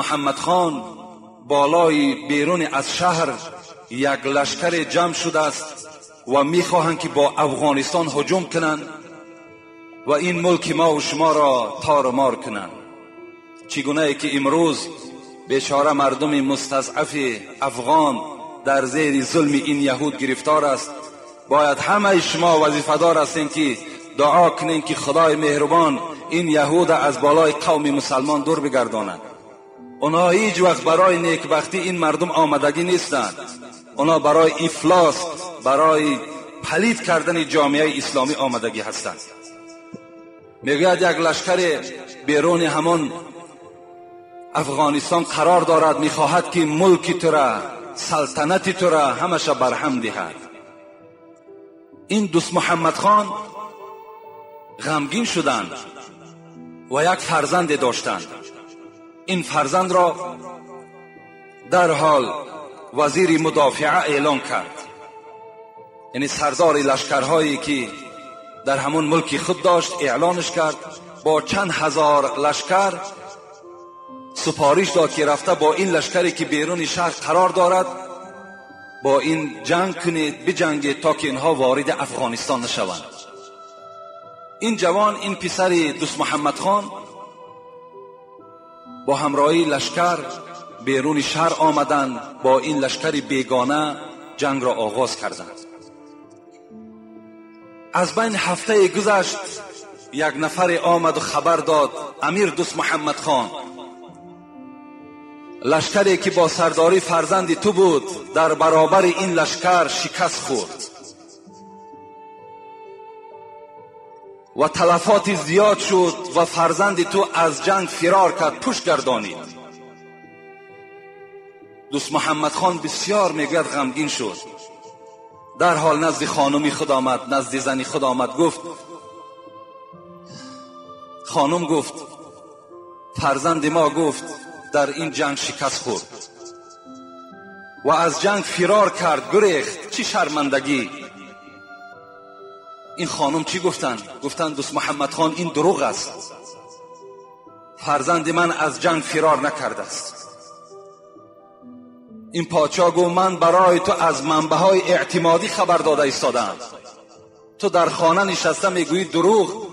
محمد خان بالای بیرون از شهر یک لشکر جمع شده است و میخواهند که با افغانستان هجوم کنند و این ملک ما و شما را تار و مار کنند. چگونه که امروز بیچاره مردم مستضعف افغان در زیر ظلم این یهود گرفتار است، باید همه شما وظیفه‌دار هستین که دعا کنین که خدای مهربان این یهود از بالای قوم مسلمان دور بگرداند. اونا هیچ وقت برای نیکبختی این مردم آمدگی نیستند، اونا برای افلاس، برای پلید کردن جامعه اسلامی آمدگی هستند. میگوید یک لشکر بیرون همان افغانستان قرار دارد، میخواهد که ملک تو را، سلطنت تو را همش برهم دهد. این دوست محمد خان غمگین شدند و یک فرزند داشتند. این فرزند را در حال وزیر مدافعه اعلان کرد، یعنی سردار لشکرهایی که در همون ملک خود داشت اعلانش کرد، با چند هزار لشکر سپارش داد که رفته با این لشکری که بیرون شهر قرار دارد با این جنگ کنید، بجنگید تا که اینها وارد افغانستان نشوند. این جوان، این پسر دوست محمد خان با همراهی لشکر بیرون شهر آمدند، با این لشکر بیگانه جنگ را آغاز کردند. از بین هفته گذشت، یک نفر آمد و خبر داد امیر دوست محمد خان، لشکری که با سرداری فرزند تو بود در برابر این لشکر شکست خورد و تلفات زیاد شد و فرزند تو از جنگ فرار کرد، پشت گردانید. دوست محمد خان بسیار میگوید غمگین شد. در حال نزد خانمی خود آمد، نزد زنی خود آمد، گفت خانم گفت فرزند ما گفت در این جنگ شکست خورد و از جنگ فرار کرد، گریخت، چی شرمندگی. این خانم چی گفتند؟ گفتند دوست محمد خان این دروغ است، فرزند من از جنگ فرار نکرده است. این پادشاه گفت من برای تو از منبع‌های اعتمادی خبر داده ایستادم، تو در خانه نشسته میگویی دروغ.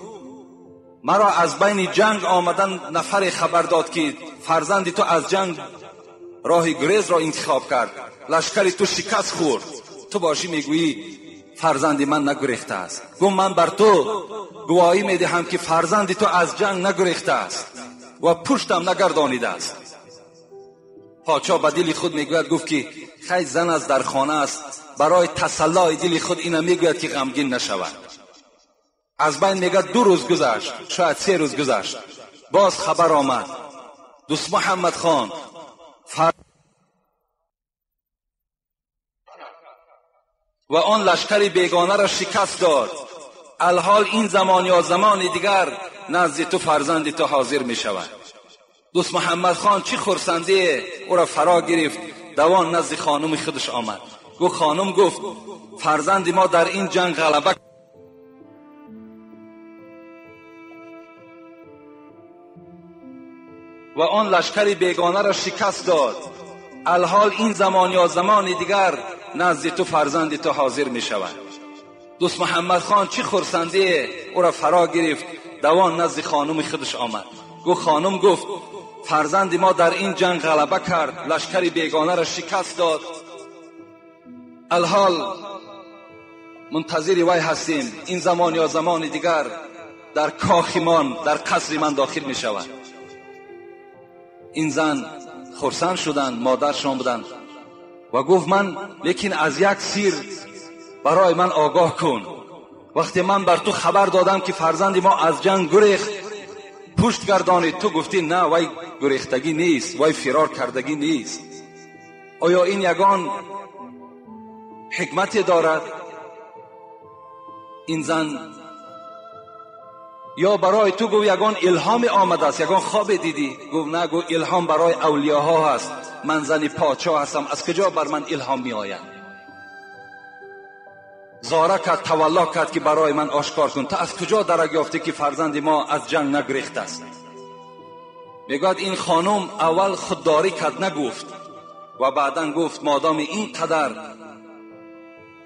مرا از بین جنگ آمدن نفر خبر داد که فرزند تو از جنگ راه گریز را انتخاب کرد، لشکر تو شکست خورد، تو باشی میگویی فرزند من نگریخته است. گفت من بر تو گواهی میدهم که فرزند تو از جنگ نگریخته است و پشتم نگردانیده است. پادشاه به دل خود میگوید، گفت که خیلی زن از در خانه است، برای تسلای دل خود اینا میگوید که غمگین نشود. از بین میگه 2 روز گذشت، شاید 3 روز گذشت، باز خبر آمد دوست محمد خان و آن لشکر بیگانه را شکست داد. الحال این زمان یا زمان دیگر نزد تو فرزند تو حاضر می شود. دوست محمد خان چی خرسندی او را فرا گرفت، دوان نزد خانم خودش آمد. گفت خانم گفت فرزند ما در این جنگ غلبه و آن لشکر بیگانه را شکست داد. الحال این زمان یا زمان دیگر نزد تو فرزند تو حاضر می شود. دوست محمد خان چی خرسندی او را فرا گرفت، دوان نزد خانم خودش آمد. گفت خانم گفت فرزند ما در این جنگ غلبه کرد، لشکر بیگانه را شکست داد. الحال منتظر وی هستیم، این زمان یا زمان دیگر در کاخمان، در قصر من داخل می شود. این زن خرسند شدند، مادرشان بودند و گفت من لیکن از یک سیر برای من آگاه کن. وقتی من بر تو خبر دادم که فرزند ما از جنگ گریخت، پشت گردانید، تو گفتی نه وی گریختگی نیست، وی فرار کردگی نیست. آیا این یگان حکمتی دارد؟ این زن یا برای تو گفت یگان الهام آمده است، یگان خواب دیدی؟ گفت نه، گفت الهام برای اولیاها هست، من زن پادشاه هستم، از کجا بر من الهام می آید؟ زاره کرد، تولا کرد که برای من آشکار کن، تو از کجا درک یافتی که فرزند ما از جنگ نگریخته است؟ میگوید این خانم اول خودداری کرد، نگفت، و بعدا گفت مادام اینقدر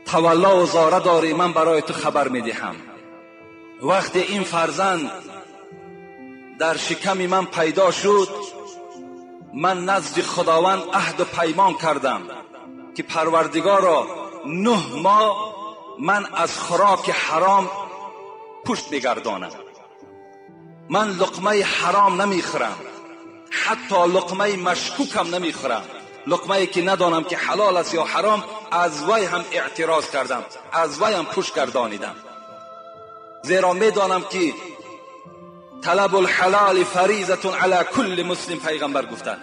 تولا و زاره داری من برای تو خبر میدهم. وقتی این فرزند در شکم من پیدا شد، من نزد خداوند عهد و پیمان کردم که پروردگارا 9 ماه من از خوراک حرام پشت بگردانم. من لقمه حرام نمیخورم، حتی لقمه مشکوکم نمیخورم. لقمه که ندانم که حلال است یا حرام، از وی هم اعتراض کردم، از وی هم پشت گردانیدم. زیرا میدانم که طلب الحلال فریضة علی کل مسلم، پیغمبر گفتند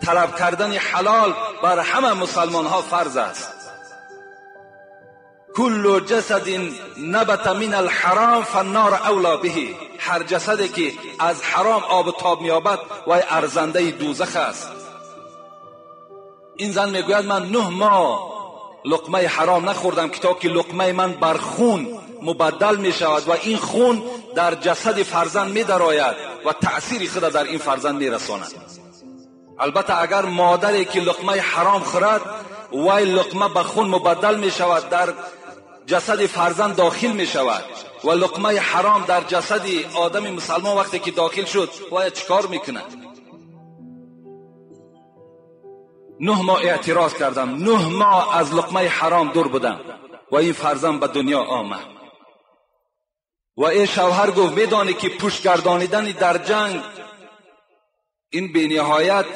طلب کردن حلال بر همه مسلمان ها فرض است. کل جسد نبت من الحرام فالنار اولا به، هر جسدی که از حرام آب و تاب می‌یابد وای ارزنده دوزخ است. این زن میگوید من 9 ماه لقمه حرام نخوردم که تا که لقمه من بر خون مبدل می شود و این خون در جسد فرزند می درآید و تأثیر خود در این فرزند می رساند. البته اگر مادری که لقمه حرام خورد وای لقمه به خون مبدل می شود، در جسد فرزند داخل می شود و لقمه حرام در جسد آدم مسلمان وقتی که داخل شد وای چیکار میکنه؟ 9 ماه اعتراض کردم، 9 ماه از لقمه حرام دور بودم و این فرزند به دنیا آمد. و این شوهر گفت میدانی که پشت گردانیدن در جنگ این بی نهایت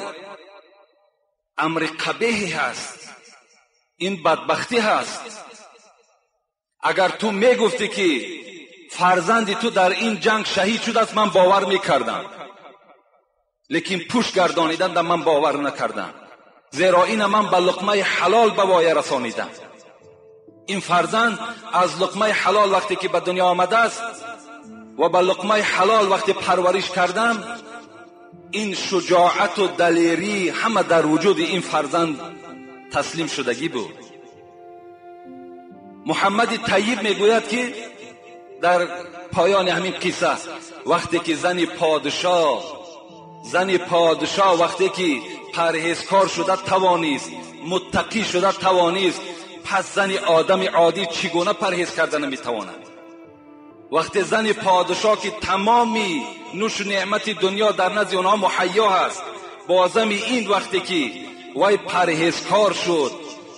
امر قبیح هست، این بدبختی هست. اگر تو میگفتی که فرزند تو در این جنگ شهید شده است من باور میکردم، لیکن پشت گردانیدن در من باور نکردم، زیرا این من به لقمه حلال به وای رسانیدم. این فرزند از لقمه حلال وقتی که به دنیا آمده است و به لقمه حلال وقتی پرورش کردم، این شجاعت و دلیری همه در وجود این فرزند تسلیم شدگی بود. محمد طیب میگوید که در پایان همین قصه وقتی که زن پادشاه وقتی که پرهیزکار شده توانیست، متقی شده توانیست، پس زن آدم عادی چگونه پرهیز کردن نمیتواند؟ وقتی زن پادشاه که تمامی نوش و نعمت دنیا در نزد اونها مهیا است، بازم این وقتی که وای پرهیزکار شد،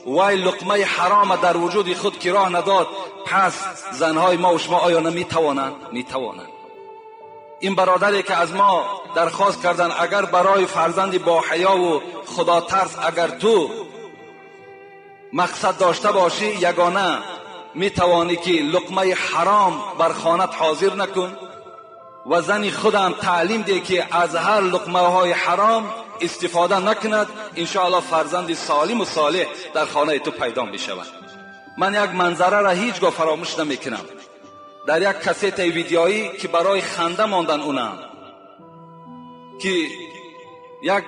وای لقمه حرام در وجود خود که راه نداد، پس زنهای ما و شما آیا نمیتوانند؟ میتوانند. این برادری که از ما درخواست کردن اگر برای فرزند با حیا و خدا ترس اگر تو مقصد داشته باشی، یگانه میتوانی که لقمه حرام بر خانت حاضر نکن و زنی خودم تعلیم ده که از هر لقمه های حرام استفاده نکند، انشاءالله فرزند سالم و صالح در خانه تو پیدا می شود. من یک منظره را هیچگاه فراموش نمیکنم. در یک کست ویدیویی که برای خنده ماندن اونم، که یک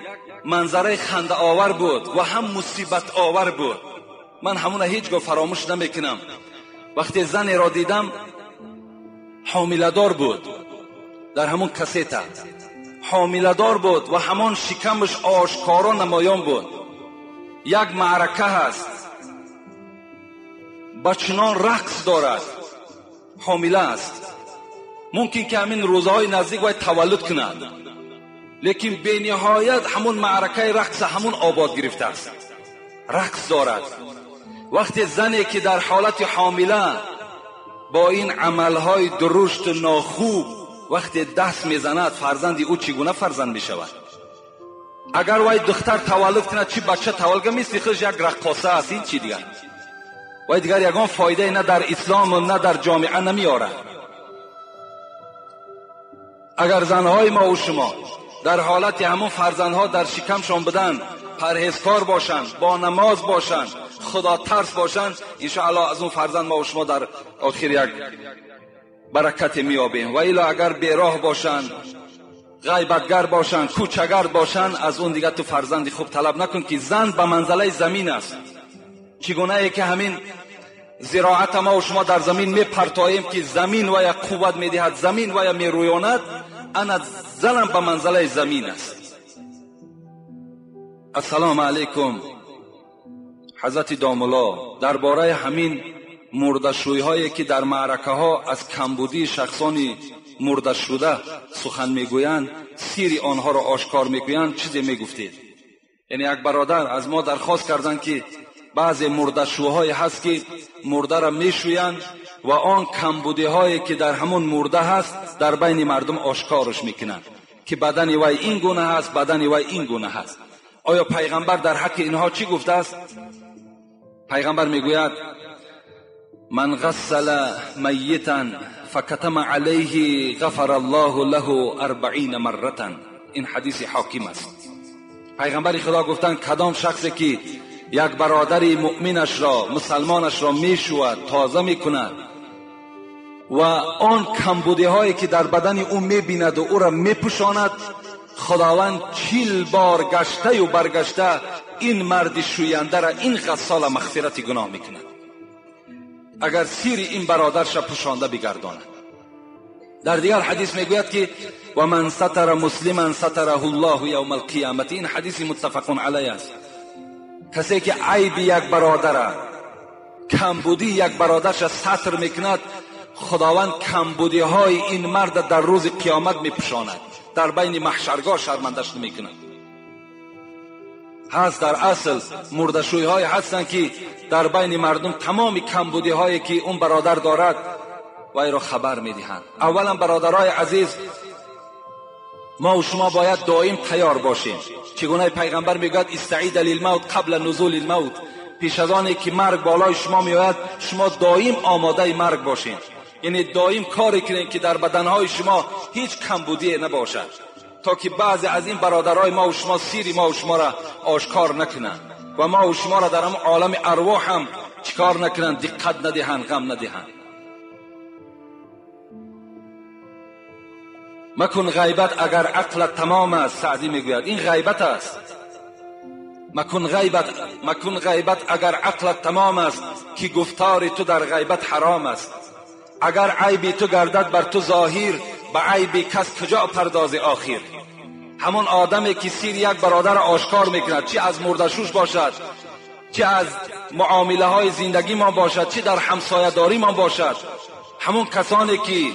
منظره خنده آور بود و هم مصیبت آور بود، من همون هیچگاه فراموش نمیکنم. وقتی زنی را دیدم حامله‌دار بود، در همون کسیت حامله‌دار بود و همان شکمش آشکارا نمایان بود. یک معرکه هست، بچنان رقص دارد، حامله است، ممکن که همین روزهای نزدیک باید تولد کند، لیکن به نهایت همون معرکه رقص همون آباد گرفته است، رقص دارد. وقتی زنی که در حالت حامله با این عملهای درشت و ناخوب وقتی دست میزند، فرزندی او چگونه فرزند میشود؟ اگر وای دختر تولد کند، چی بچه تولد میستی خودش یک رقاصه است، این چی دیگر؟ وای دیگر یگان فایده نه در اسلام و نه در جامعه نمیاره. اگر زنهای ما و شما در حالت همون فرزندها در شکمشان بدن، پرهیزکار باشند، با نماز باشند، خدا ترس باشند، انشاءالله از اون فرزند ما و شما در آخر یک برکت میابیم. و الا اگر بیراه باشند، غیبتگر باشند، کوچگر باشند، از اون دیگه تو فرزندی خوب طلب نکن که زن به منزله زمین است. چگونه ای که همین زراعت ما و شما در زمین میپرتاییم که زمین و یا قوت میدهد، زمین و یا میرویاند، انا زنم به منزله زمین است. السلام علیکم. حضرت داملا درباره همین مرده‌شویی هایی که در معرکه ها از کمبودی شخصان مرده شده سخن میگویند، سیر آنها را آشکار میگویند، چیزی میگفتید؟ یعنی یک برادر از ما درخواست کردند که بعضی مرده‌شویی هست که مرده را میشویند و آن کمبودی هایی که در همون مرده هست در بین مردم آشکارش میکنند که بدن وی این گونه هست، بدن وی این گونه هست. آیا پیغمبر در حق اینها چی گفته است؟ پیغمبر میگوید من غسل میتا فکتم علیه غفر الله له 40 مرة. این حدیث حاکم است. پیغمبر خدا گفتند کدام شخصی که یک برادر مؤمنش را، مسلمانش را میشود، تازه میکند و آن کمبودی هایی که در بدن او میبیند و او را میپوشاند، خداوند 40 بار گشته و برگشته این مرد شوینده را، این غسال مغفرت گناه میکند اگر سیر این برادرش را پوشانده بگرداند. در دیگر حدیث میگوید که و من ستر مسلما ستره الله یوم القیامه. این حدیث متفق علیه است. کسی که عیب یک برادر، کمبودی یک برادرش ستر میکند، خداوند کمبودی های این مرد در روز قیامت میپوشاند، در بین محشرگاه شرمندش میکند. هست در اصل مرده‌شویی های هستند که در بین مردم تمام کمبودی هایی که اون برادر دارد و ای را خبر میدهند. اولا برادرای عزیز، ما و شما باید دائم تیار باشیم. چگونه پیغمبر میگوید استعید للموت قبل نزول الموت. پیش از آنی که مرگ بالای شما میآید شما دائم آماده مرگ باشین. یعنی دائم کاری کنید که در بدنهای شما هیچ کمبودی نباشد، تا که بعضی از این برادرای ما و شما سیری ما و شما را آشکار نکنند و ما و شما را در هم عالم ارواح هم چیکار نکنند، دقت ندهند، غم ندهند. مکن غیبت اگر عقلت تمام است. سعدی میگوید این غیبت است. مکن غیبت اگر عقلت تمام است که گفتار تو در غیبت حرام است. اگر عیبی تو گردد بر تو ظاهر، به عیبی کس کجا پرداز آخر. همون آدمی که سیر یک برادر آشکار میکند، چه از مرده‌شوش باشد، چه از معامله های زندگی ما باشد، چه در همسایه داری ما باشد، همون کسانی که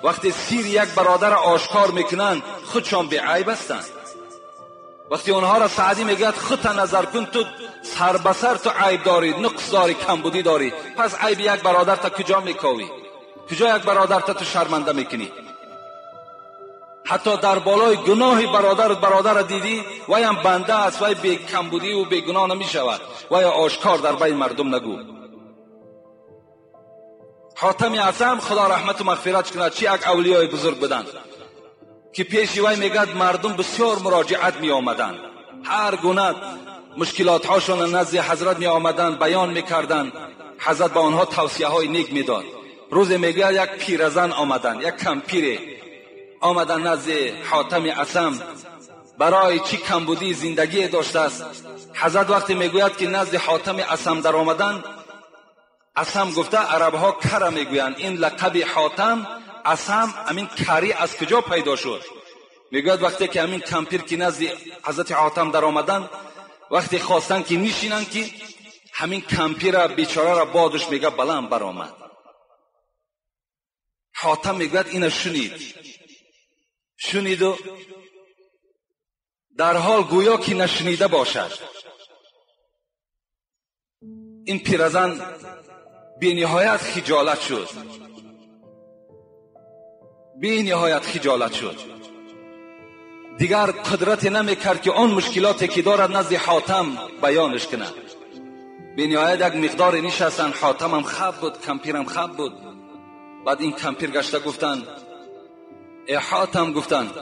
وقتی سیر یک برادر آشکار میکنند خودشان به عیب هستند. وقتی اونها را سعدی میگوید خودت نظر کن، تو سر به سر تو عیب داری، نقص داری، کمبودی داری، پس عیب یک برادر تا کجا میکاوی؟ کجا یک برادر تا تو شرمنده میکنی؟ حتی در بالای گناه برادر دیدی وی هم بنده است، وی بی کمبودی و بی گناه نمیشود، وی آشکار در بین مردم نگو. حاتم اعصم خدا رحمت و مغفرت کند، چی یک اولیای بزرگ بودند که پیش وی میگد مردم بسیار مراجعت می آمدند، هر گونه مشکلات هاشون نزد حضرت می آمدند، بیان میکردند، حضرت به آنها توصیه های نیک میداد. روز میگه یک پیرزن آمدند، یک کمپیر آمدند نزد حاتم اعصم، برای چی کمبودی زندگی داشته است. حضرت وقتی میگوید که نزد حاتم اعصم در آمدند، اعصم گفته عرب ها کر میگویند، این لقب حاتم اعصم امین کری از کجا پیدا شد؟ میگوید وقتی که امین کمپیر که نزد حضرت حاتم در آمدند، وقتی خواستند که میشینند که همین کمپیر بیچاره را بادش میگه بلند برآمد. حاتم میگوید اینو شنید و در حال گویا که نشنیده باشد. این پیرزن بی نهایت خجالت شد. دیگر قدرت نمیکرد که آن مشکلاتی که دارد نزد حاتم بیانش کند. بی نهایت یک مقدار نشستند، حاتم هم خواب بود، کمپیرم خواب بود. بعد این کمپیر گشته گفتند ای حاتم، گفتند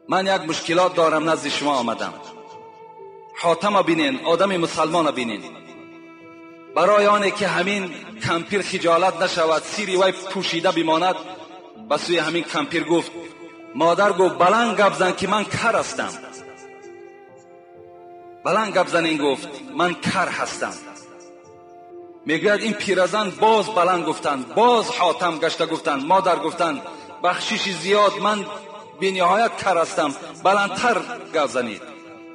من یک مشکلات دارم نزد شما آمدم. حاتم بینین، آدم مسلمان بینین، برای آنه که همین کمپیر خجالت نشود، سیری وی پوشیده بماند، به سوی همین کمپیر گفت، مادر گفت بلند گپ زن که من کر هستم. بلند گپ زن، این گفت من کر هستم. میگوید این پیرزن باز بلند گفتند، باز حاتم گشته گفتند، مادر گفتند بخشش زیاد، من بی نهایت کر هستم، بلندتر گزنید.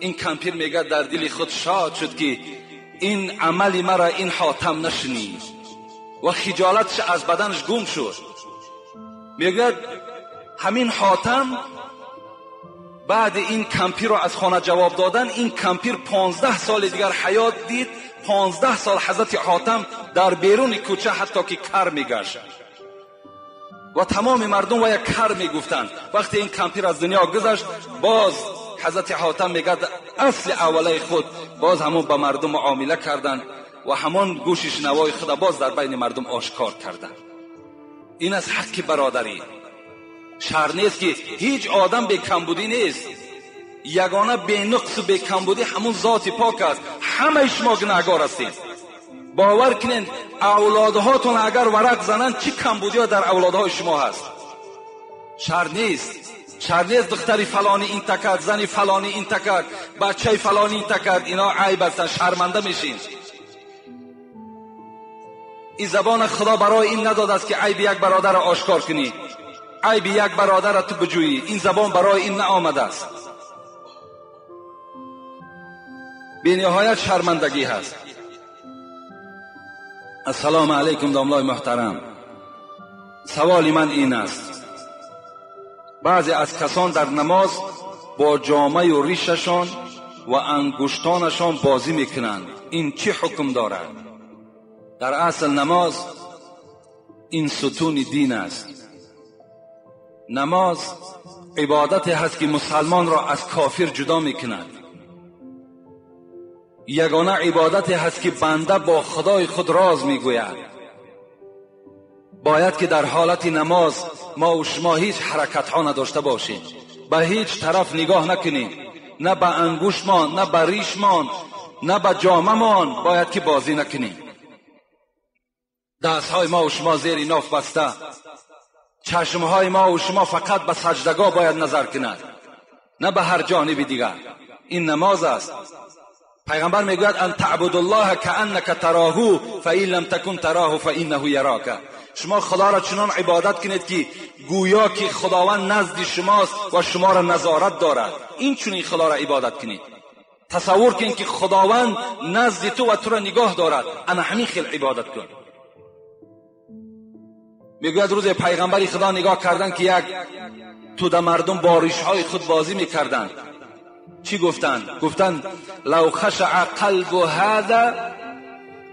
این کمپیر میگه در دل خود شاد شد که این عمل مرا این حاتم نشنید و خجالتش از بدنش گم شد. میگه همین حاتم بعد این کمپیر رو از خانه جواب دادن، این کمپیر 15 سال دیگر حیات دید. 15 سال حضرت حاتم در بیرون کوچه حتی که کر میگشت و تمام مردم و یک کر میگفتند. وقتی این کمپیر از دنیا گذشت، باز حضرت حاتم میگه اصل اوله خود باز همون به مردم معامله کردند و همان گوش شنوای خود باز در بین مردم آشکار کردند. این از حق برادری. شر نیست که هیچ آدم بی کمبودی نیست. یگانه بی نقص و بی کمبودی همون ذات پاک است. همه شما گناهکار هستید. باور کنین اولادهاتون اگر ورق زنند چی کمبودی ها در اولادهای شما هست. شر نیست. شر نیست دختری فلانی این تکرد، زنی فلانی این تکرد، بچه فلانی این تکرد. اینا عیب هستند، شرمنده میشین. این زبان خدا برای این نداده است که عیب یک برادر را آشکار کنی، عیب یک برادر را تو بجویی. این زبان برای این نآمده است. بی نهایت شرمندگی هست. السلام علیکم داملای محترم. سوال من این است، بعضی از کسان در نماز با جامه و ریششان و انگشتانشان بازی میکنند، این چه حکم دارد؟ در اصل نماز این ستون دین است. نماز عبادت هست که مسلمان را از کافر جدا میکند. یگانه عبادت هست که بنده با خدای خود راز میگوید. باید که در حالت نماز ما و شما هیچ حرکت ها نداشته باشیم، به هیچ طرف نگاه نکنیم، نه به انگشتمان، نه به ریشمان، نه به جامه‌مان باید که بازی نکنیم. دستهای ما و شما زیر ناف بسته، چشمهای ما و شما فقط به سجدگاه باید نظر کند، نه به هر جانب دیگر. این نماز است. پیغمبر میگوید ان تعبد الله کانک تراه فان لم تکن تراه فانه یراک. شما خدا را چنان عبادت کنید که گویا که خداوند نزد شماست و شما را نظارت دارد. این چنین خدا را عبادت کنید. تصور کنید که خداوند نزد تو و تو را نگاه دارد. انا همین خیل عبادت کن. میگوید روز پیغمبری خدا نگاه کردن که یک توده مردم با ریشهای خود بازی میکردند. چی گفتند؟ گفتند لو خشع قلب هذا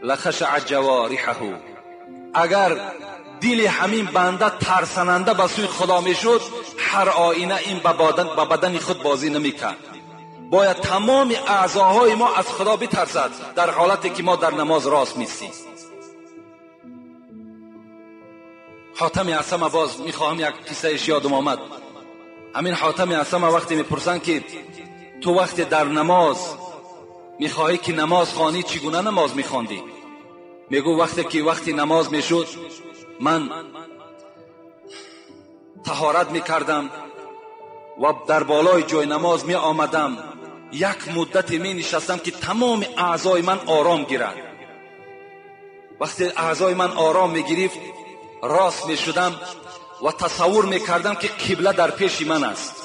لخشع جوارحه. اگر دل همین بنده ترسننده به سوی خدا میشد، هر آینه این به بدن خود بازی نمیکرد. باید تمام اعضاهای ما از خدا بترسد در حالتی که ما در نماز راست میستیم. حاتم اصم باز میخواهم یک قصهش یادم آمد. همین حاتم اصم وقتی میپرسن که تو وقتی در نماز میخواهی که نماز خوانی چگونه نماز میخواندی؟ میگو وقتی نماز میشد من طهارت میکردم و در بالای جای نماز می آمدم، یک مدت می نشستم که تمام اعضای من آرام گیرد. وقتی اعضای من آرام می گرفت راست می شدم و تصور می کردم که قبله در پیش من است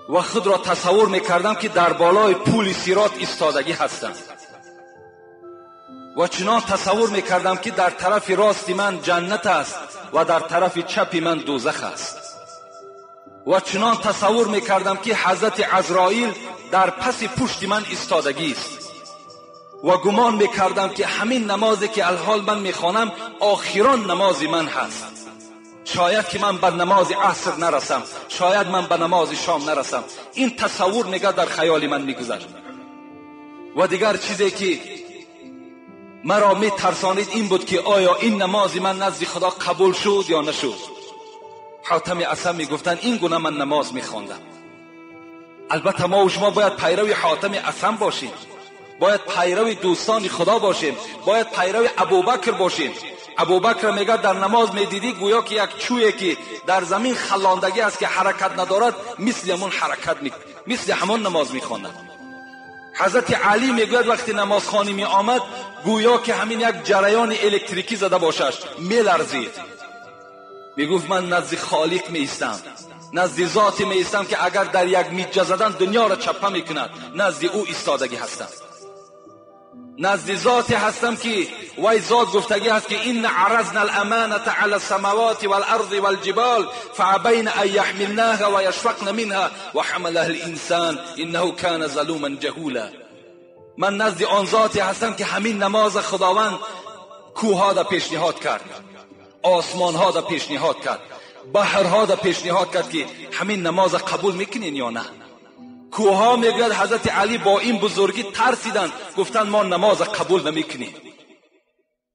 و خود را تصور می کردم که در بالای پول صراط ایستادگی هستم و چنان تصور می کردم که در طرف راست من جنت است و در طرف چپ من دوزخ است و چنان تصور می کردم که حضرت عزرائیل در پس پشت من ایستادگی است و گمان می کردم که همین نمازی که الحال من می خوانم آخران نماز من هست. شاید که من به نماز عصر نرسم، شاید من به نماز شام نرسم. این تصور نگاه در خیال من می گذشت. و دیگر چیزی که مرا می ترسانید این بود که آیا این نماز من نزد خدا قبول شد یا نشد. حاتم اصم می گفتن این گونه من نماز می خواندم. البته ما و شما باید پیروی حاتم اصم باشیم، باید پیروی دوستان خدا باشیم، باید پیروی ابوبکر باشیم. ابوبکر میگه در نماز میدیدی گویا که یک چویی که در زمین خلاندگی است که حرکت ندارد، مثل همون نماز میخواند. حضرت علی میگوید وقتی نمازخوانی می آمد گویا که همین یک جریان الکتریکی زده باشد، میلرزید. میگفت من نزد خالق میستم، نزد ذاتی میستم که اگر در یک میجه زدن دنیا را چپه میکند، نزد او ایستادگی هستم، نزد ذاتی هستم که وای ذات گفتگی هست که این عرضنا الامانه علی السماوات والارض والجبال فابین ان یحملناها ویشفقن منها وحملها الانسان انه کان ظلوما جهولا. من نزد آن ذاتی هستم که همین نماز خداوند کوهها را پیشنهاد کرد، آسمانها را پیشنهاد کرد، بحرها را پیشنهاد کرد که همین نماز قبول میکنین یا نه. کوها میگوید حضرت علی با این بزرگی ترسیدن، گفتن ما نماز قبول نمیکنیم.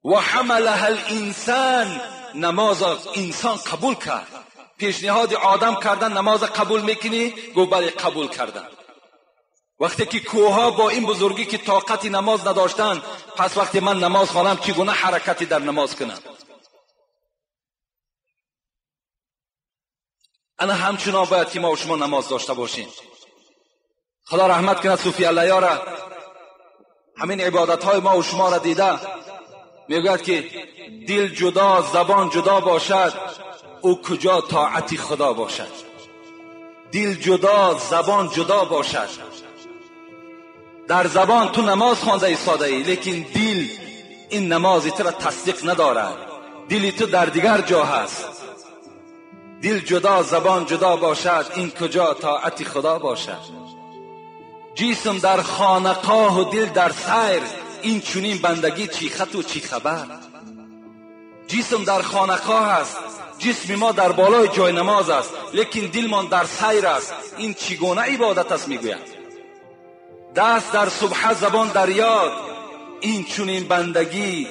و حملها الانسان، نماز انسان قبول کرد. پیشنهاد آدم کردن نماز قبول میکنی؟ گفت بله قبول کردن. وقتی که کوها با این بزرگی که طاقت نماز نداشتن، پس وقتی من نماز خوانم چگونه حرکتی در نماز کنم؟ انا همچنان باید که ما و شما نماز داشته باشیم. خدا رحمت کنه صوفی الله را، همین عبادت های ما و شما را دیده میگوید که دل جدا زبان جدا باشد، او کجا طاعت خدا باشد. دل جدا زبان جدا باشد. در زبان تو نماز خوانده ایستاده ای، لیکن دل این نماز تو را تصدیق ندارد، دل تو در دیگر جا هست. دل جدا زبان جدا باشد، این کجا طاعت خدا باشد. جسم در خانقاه و دل در سیر، این چنین بندگی چی خط و چی خبر. جسم در خانقاه است، جسم ما در بالای جای نماز است، لیکن دل ما در سیر است، این چگونه عبادت است؟ میگوید دست در سبحه زبان در یاد، این چنین بندگی.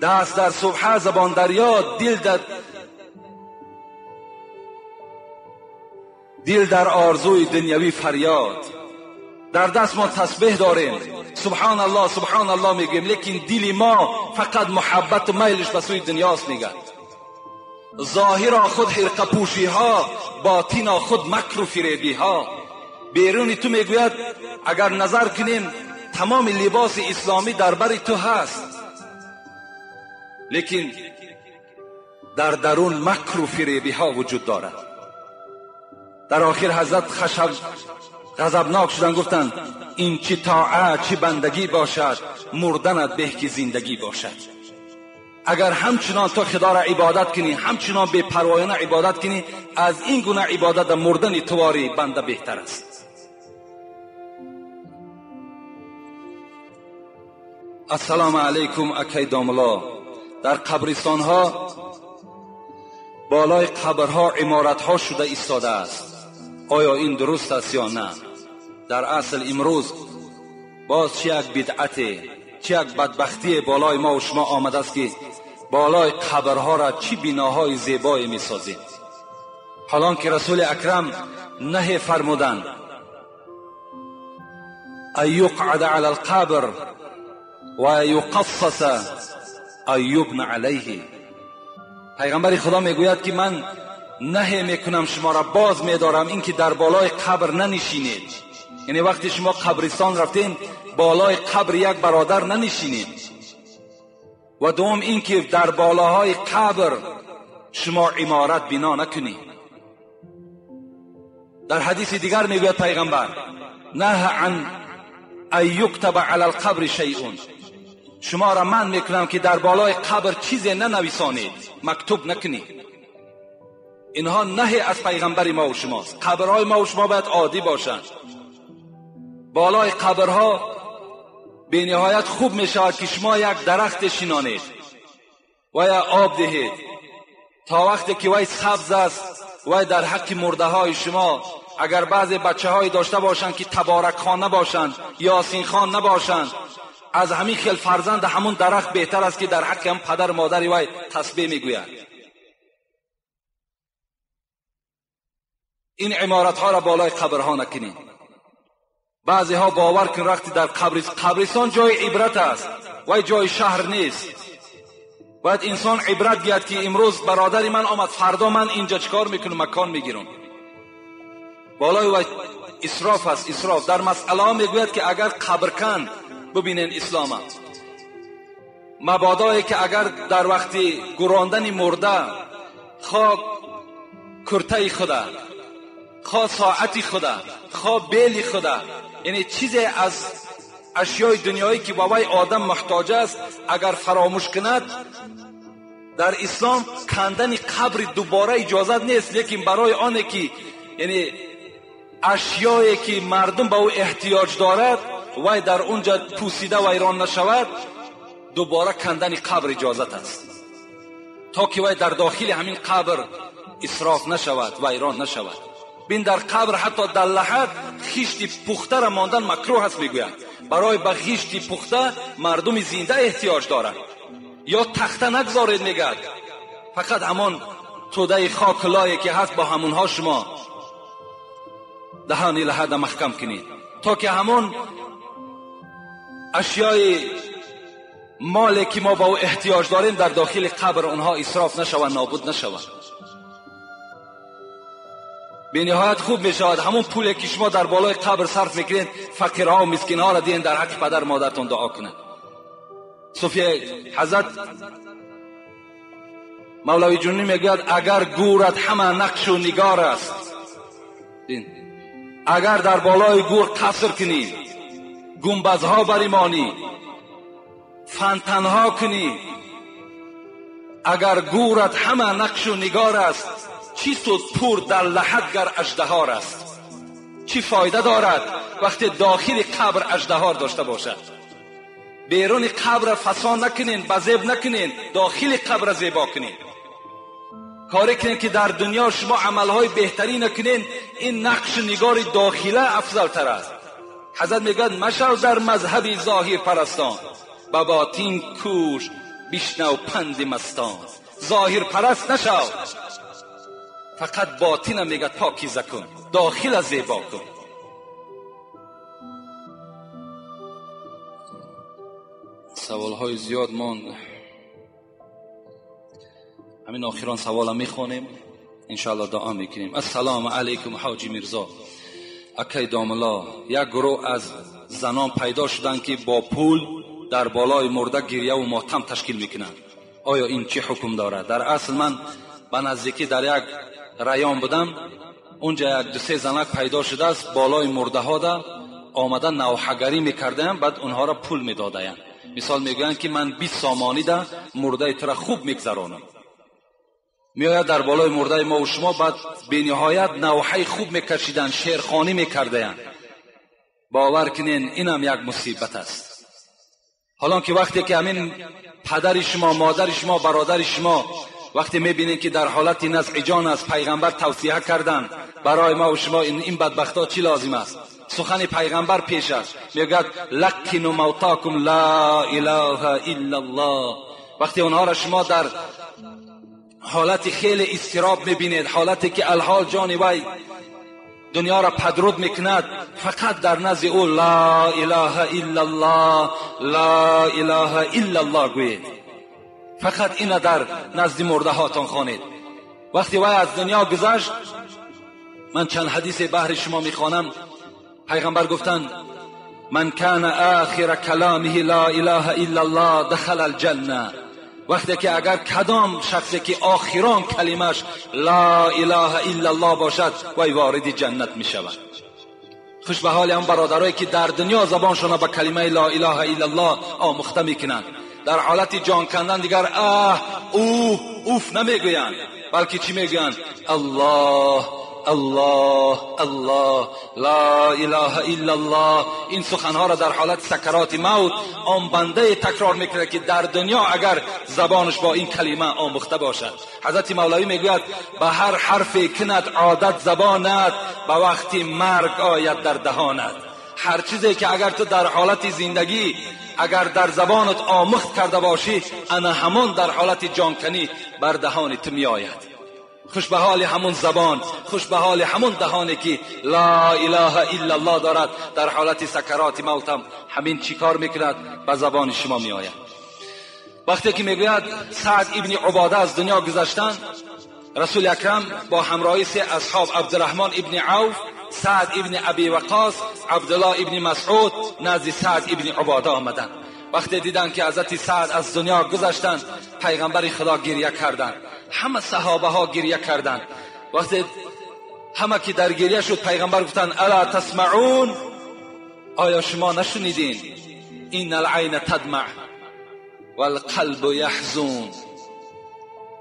دست در سبحه زبان در یاد، دل در آرزوی دنیوی فریاد. در دست ما تسبیح داریم، سبحان الله سبحان الله میگیم، لیکن دل ما فقط محبت و میلش به سوی دنیاست. میگه ظاهر خود حرقه پوشی ها، باطن خود مکر و فریبی ها. بیرون تو میگوید اگر نظر کنیم تمام لباس اسلامی در بر تو هست، لیکن در درون مکر و فریبی ها وجود دارد. در آخر حضرت غضبناک شدن، گفتند این چی طاعت چی بندگی باشد، مردنت به که زندگی باشد. اگر همچنان تو خدا را عبادت کنی، همچنان بے پروایانه عبادت کنی، از این گونه عبادت مردن تواری بنده بهتر است. السلام علیکم اکیدام الله. در قبرستان ها بالای قبرها عمارت ها شده ایستاده است. آیا این درست است یا نه؟ در اصل امروز باز چه یک بدعت، چه یک بدبختی بالای ما و شما آمده است که بالای قبرها را چی بناهای زیبایی می سازیم، حالان که رسول اکرم نهی فرمودند ایقعد علی القبر و یقصص ایبن علیه. پیغمبر خدا میگوید که من نهی میکنم، شما را باز میدارم اینکه در بالای قبر ننشینید. یعنی وقتی شما قبرستان رفتین بالای قبر یک برادر ننشینید. و دوم اینکه در بالاهای قبر شما عمارت بنا نکنید. در حدیث دیگر میگوید پیغمبر نه عن ان یکتب علی القبر شیء، شما را من میکنم که در بالای قبر چیزی ننویسانید، مکتوب نکنید. اینها نهی از پیغمبر ما و شماست. قبرهای ما و شما باید عادی باشند. بالای قبرها به نهایت خوب می شود که شما یک درخت شینانید و یا آب دهید تا وقتی که وی سبز است. وی در حق مرده های شما، اگر بعضی بچه های داشته باشند که تبارک خان نباشند، یاسین خان نباشند، از همین خیل فرزند همون درخت بهتر است که در حق هم پدر مادر وی تسبیح میگوید. این عمارت ها را بالای قبرها نکنید. بعضی ها باور کن رختی در قبرستان جای عبرت است و جای شهر نیست. باید انسان عبرت گیرد که امروز برادری من آمد، فردا من اینجا چکار میکنم، مکان میگیرم. بالای و اسراف است. اسراف در مسئله ها میگوید که اگر قبرکن ببینین اسلام مبادایی که اگر در وقت گراندن مرده خواه کرته خوده، خواه ساعتی خوده، خواه بیلی خوده، یعنی چیزی از اشیای دنیایی که بابای آدم محتاج است اگر فراموش کند، در اسلام کندن قبر دوباره اجازت نیست، لیکن برای آنه که یعنی اشیایی که مردم به او احتیاج دارد وای در اونجا پوسیده و ویران نشود، دوباره کندن قبر اجازت است تا که وای در داخل همین قبر اسراف نشود و ویران نشود. بین در قبر حتی در لحد خیشت پخته را ماندن مکروه است. میگوید برای به خیشت پخته مردم زنده احتیاج دارند. یا تخته نگذارید، میگد فقط همان توده خاک لایه که هست با همونها شما دهان لحد محکم کنید تا که همون اشیای مالی که ما با او احتیاج داریم در داخل قبر اونها اسراف نشود، نابود نشود. به نهایت خوب می شود همون پولی که شما در بالای قبر صرف میکنید فقیرها و مسکینها را دین در حق پدر مادرتون دعا کنند. صوفی حضرت مولوی جنونی میگوید اگر گورت همه نقش و نگار است، اگر در بالای گور قصر کنی، گنبدها بریمانی، فنتنها کنی، اگر گورت همه نقش و نگار است، چی سود پور در لحد گر اژدهار است؟ چی فایده دارد وقتی داخل قبر اژدهار داشته باشد؟ بیرون قبر فسان نکنین، بزیب نکنین، داخل قبر زیبا کنین. کاری کنین که در دنیا شما عملهای بهتری نکنین، این نقش نگار داخله افضل تر است. حضرت میگوید مشو در مذهب ظاهر پرستان، با باطن کوش بشنو پند مستان. ظاهر پرست نشو، فقط باطن میگه پاکیزه کن، داخل زیبا کن. سوالهای زیاد ماند، همین آخران سوال میخونیم انشاءالله دعا میکنیم. السلام علیکم حاجی میرزا اکی داملا. یک گروه از زنان پیدا شدن که با پول در بالای مرده گریه و ماتم تشکیل میکنند، آیا این چه حکم دارد؟ در اصل من به نزدیکی در یک رایان بودم، اونجا یک دو سه زنک پیدا شده است بالای مرده ها دا آمدن نوحگری میکردن، بعد اونها را پول میدادن. مثال میگن که من 20 سامانی ده مرده تو را خوب میگذرانم، میآید در بالای مرده ما و شما، بعد به نهایت نوحه خوب میکشیدن، شیرخوانی میکردن. باور کنین اینم یک مصیبت است. حالا که وقتی که همین پدر شما، مادر شما، برادر شما وقتی میبینین که در حالت نزع جان است، پیغمبر توصیه کردن برای ما و شما این بدبختا چی لازم است؟ سخن پیغمبر پیش است، میگه لکنوا موتاکم لا اله الا الله. وقتی اونها را شما در حالت خیلی اضطراب میبینید، حالتی که الحال جان وی دنیا را پدرود میکند، فقط در نزد او لا اله الا الله، لا اله الا الله گویید. فقط اینا در نزد مرده هاتان خوانید. وقتی وی از دنیا گذشت، من چند حدیث بهر شما میخوانم. پیغمبر گفتند من کان آخر کلامه لا اله الا الله دخل الجنه. وقتی که اگر کدام شخصی که آخران کلمش لا اله الا الله باشد، وی وارد جنت می شود. خوش به حال هم برادرایی که در دنیا زبانشون به کلمه لا اله الا الله آموخته میکنند، در حالت جان کندن دیگر اوف نمیگویند، بلکه چی میگویند؟ الله الله الله لا اله الا الله. این سخنها را در حالت سکرات موت آن بنده تکرار میکنه که در دنیا اگر زبانش با این کلمه آموخته باشد. حضرت مولوی میگوید به هر حرفی کند عادت زبانت، به وقتی مرگ آید در دهانت. هر چیزی که اگر تو در حالت زندگی اگر در زبانت آموخت کرده باشی، انا همان در حالت جانکنی بر دهانت می آید. خوش به حال همون زبان، خوش به حال همون دهانی که لا اله الا الله دارد، در حالت سکرات موت هم همین چیکار میکند؟ به زبان شما می آید. وقتی که میگوید سعد ابن عباده از دنیا گذشتند، رسول اکرم با همراهی سه اصحاب عبدالرحمن ابن عوف، سعد ابن ابی وقاص، عبدالله ابن مسعود نزد سعد ابن عباده آمدند. وقتی دیدن که حضرت سعد از دنیا گذشتند، پیغمبر خدا گریه کردند، همه صحابه ها گریه کردند. وقتی همه که در گریه شد، پیغمبر گفتند الا تسمعون، آیا شما نشنیدین؟ این العین تدمع والقلب یحزن.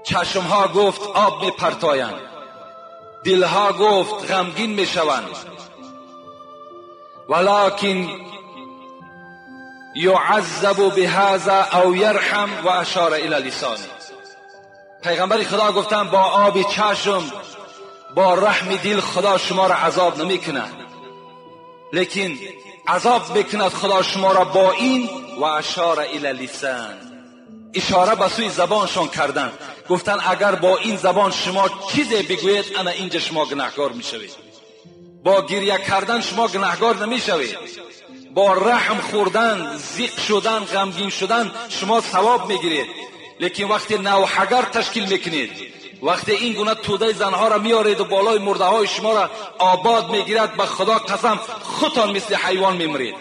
چشم ها گفت آب می پرتایند، دل ها گفت غمگین می شوند. ولکن یعذب بهذا او یرحم و اشار الی لسانه. پیغمبر خدا گفتند با آب چشم، با رحم دل خدا شما را عذاب نمی کند، لیکن عذاب بکند خدا شما را با این و اشار الی لسان، اشاره به سوی زبانشان کردند. گفتن اگر با این زبان شما چیزی بگویید، انا اینجا شما گناهکار میشوید. با گریه کردن شما گناهکار نمیشوید، با رحم خوردن، ضیق شدن، غمگین شدن شما ثواب میگیرید. لیکن وقتی نوحگر تشکیل میکنید، وقتی این گونه توده زنها را میارید و بالای مرده های شما را آباد میگیرد، به خدا قسم خودتان مثل حیوان میمرید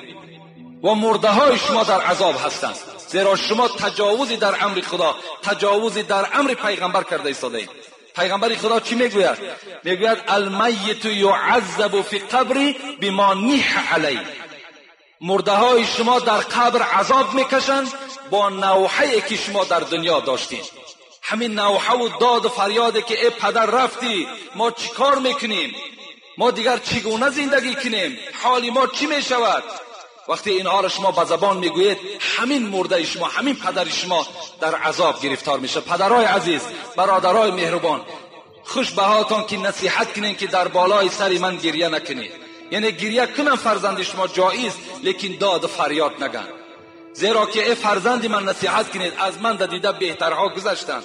و مرده های شما در عذاب هستند، زیرا شما تجاوزی در امر خدا، تجاوزی در امر پیغمبر کرده ایستادید. پیغمبر خدا چی میگوید؟ میگوید المیت یعذب فی قبر بما نیح علی. مرده های شما در قبر عذاب میکشند با نوحه‌ای که شما در دنیا داشتید. همین نوحه و داد و فریاده که ای پدر رفتی، ما چی کار میکنیم، ما دیگر چگونه زندگی کنیم، حالی ما چی میشود؟ وقتی اینها را شما به زبان میگویید، همین مرده شما، همین پدر شما در عذاب گرفتار میشه. پدرای عزیز، برادرای مهربان، خوش به حالتان که نصیحت کنین که در بالای سر من گریه نکنید. یعنی گریه کنن فرزند شما جایز، لیکن داد و فریاد نگن. زیرا که ای فرزند من نصیحت کنید، از من دیده بهترها گذشتند،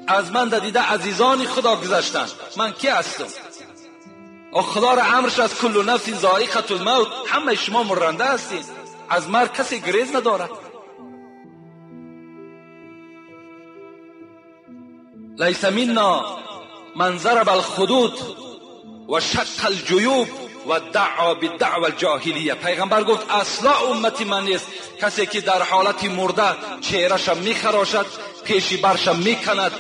از من دیده عزیزان خدا گذشتند، من کی هستم؟ و خدا را امرش از کل نفس ذائقة الموت، همه شما مرنده هستید، از مرگ کسی گریز ندارد. لیس منا من ضرب الخدود و شق الجیوب و دعا بالدعوى الجاهلیه. پیغمبر گفت اصلا امتی من نیست کسی که در حالت مرده چهرهش میخراشد، پیشی برش میکند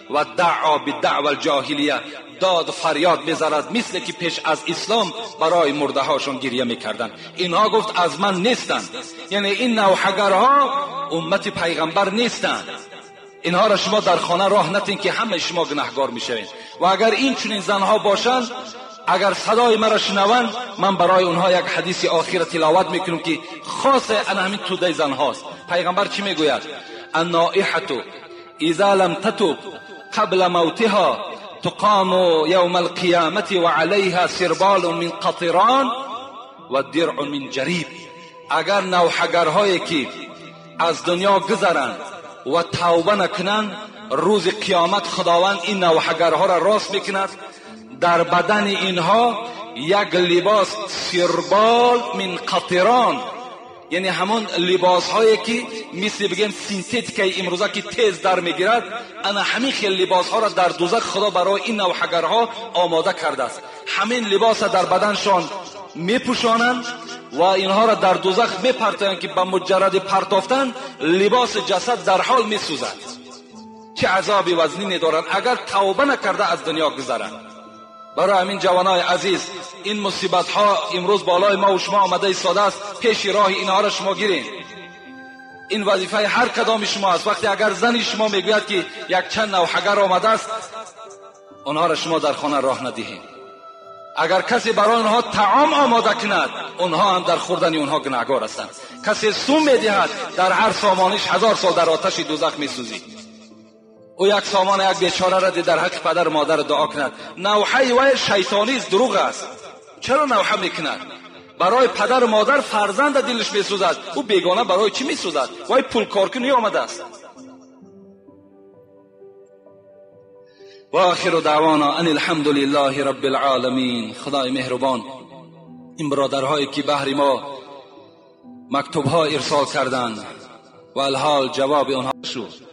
و دعا بالدعوى الجاهلیه، داد و فریاد میزند، مثل که پیش از اسلام برای مرده هاشون گریه میکردن. اینها گفت از من نیستند، یعنی این نوحگرها امت پیغمبر نیستند. اینها را شما در خانه راه نتین که همه شما گناهکار میشوید. و اگر این چنین زنها باشند، اگر صدای مرا شنوند، من برای اونها یک حدیث آخر تلاوت میکنم که خاص همین توده زن هاست. پیغمبر چی میگوید؟ النائحة اذا لم تتب قبل موتها تقام یوم القیامت و علیها سربال من قطران و درع من جریب. اگر نوحگرهایی که از دنیا گذرند و توبه نکنند، روز قیامت خداوند این نوحگرها را راست میکند، در بدن اینها یک لباس سربال من قطران، یعنی همون لباس هایی که مثل بگیم سینتتیک امروزه که تیز در میگیرد، انا همین خیل لباس ها را در دوزخ خدا برای این نوحگرها آماده کرده است. همین لباس در بدنشان میپوشانند و اینها را در دوزخ میپرتند که به مجرد پرتافتن لباس جسد در حال میسوزد. چه عذابی وزنی دارند اگر توبه نکرده از دنیا گذرند. برای همین جوانای عزیز، این مصیبت ها امروز بالای ما و شما آمده ایستاده است، پیش راه اینها را شما گیرین. این وظیفه هر کدام شما است. وقتی اگر زنی شما میگوید که یک چند نوحگر آمده است، اونها را شما در خانه راه ندهید. اگر کسی برای اونها طعام آماده کند، اونها هم در خوردن اونها گناهکار هستند. کسی سم میدهد، در هر سامانش 1000 سال در آتش دوزخ میسوزید. او یک سامان یک بیچاره را در حق پدر و مادر دعا کند. نوحه و شیطانی است، دروغ است. چرا نوحه میکند؟ برای پدر و مادر فرزند دلش میسوزد، او بیگانه برای چی میسوزد؟ وای پول کار کنی آمده است. و آخر دعوانا ان الحمد لله رب العالمین. خدای مهربان، این برادرهایی که بهر ما مکتوبها ارسال کردند و الحال جواب آنها شد.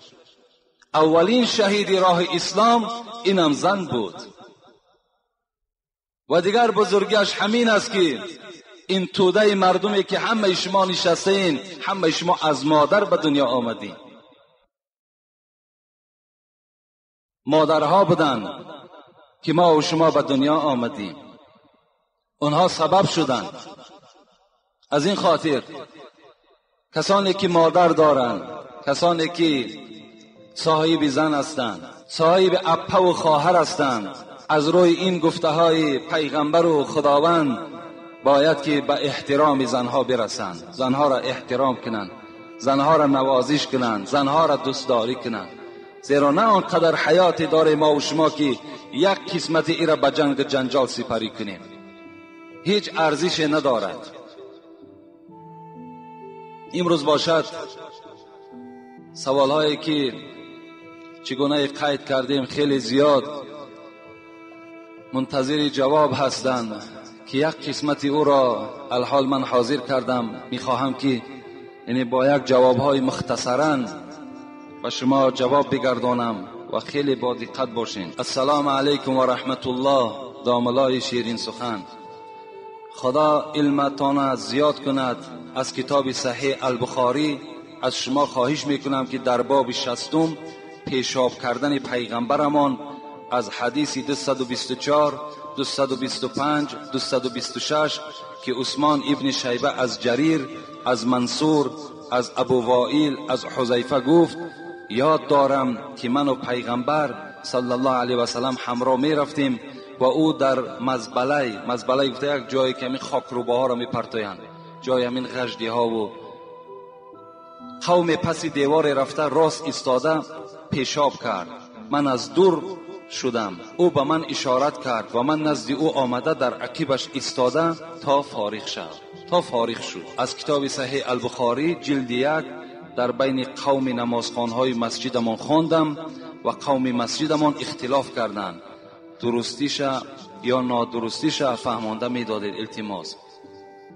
اولین شهید راه اسلام اینم زن بود. و دیگر بزرگیش همین است که این توده مردمی که همه شما نشستین، همه شما از مادر به دنیا آمدین. مادرها بودن که ما و شما به دنیا آمدیم. اونها سبب شدند. از این خاطر کسانی که مادر دارند، کسانی که صاحب زن هستند، صاحب اپه و خواهر هستند، از روی این گفته های پیغمبر و خداوند باید که به احترام زنها برسند، زنها را احترام کنند، زنها را نوازش کنند، زنها را دوستداری کنند. زیرا نه آنقدر حیات داره ما و شما که یک قسمت ای را به جنگ جنجال سپری کنیم. هیچ ارزش ندارد. امروز باشد سوال هایی که چگونه قید کردیم خیلی زیاد منتظر جواب هستند که یک قسمت او را الحال من حاضر کردم. میخواهم که یعنی با یک جواب های مختصرا و شما جواب بگردانم و خیلی با دقت باشین. السلام علیکم و رحمت الله. داملای شیرین سخن. خدا علمتان زیاد کند. از کتاب صحیح البخاری از شما خواهش میکنم که در باب 60 پیشاب کردن پیغمبرمان از حدیث 224 225 226 که عثمان ابن شیبه از جریر، از منصور، از ابو وائل، از حذیفه گفت یاد دارم که من و پیغمبر صلی الله علیه و سلم همراه می رفتیم و او در مزبله گفته یک جایی که همین خاکروباها را می پرتایند، جای همین غژدی ها و قوم پس دیوار رفته راست ایستاده پیشاب کرد. من از دور شدم، او به من اشارت کرد و من نزد او آمده در عقبش ایستاده تا فارغ شد. از کتاب صحیح البخاری جلد 1 در بین قوم نمازخوانهای مسجدمان خواندم و قوم مسجدمان اختلاف کردند، درستیش یا نادرستیش فهمانده میدادید. التماس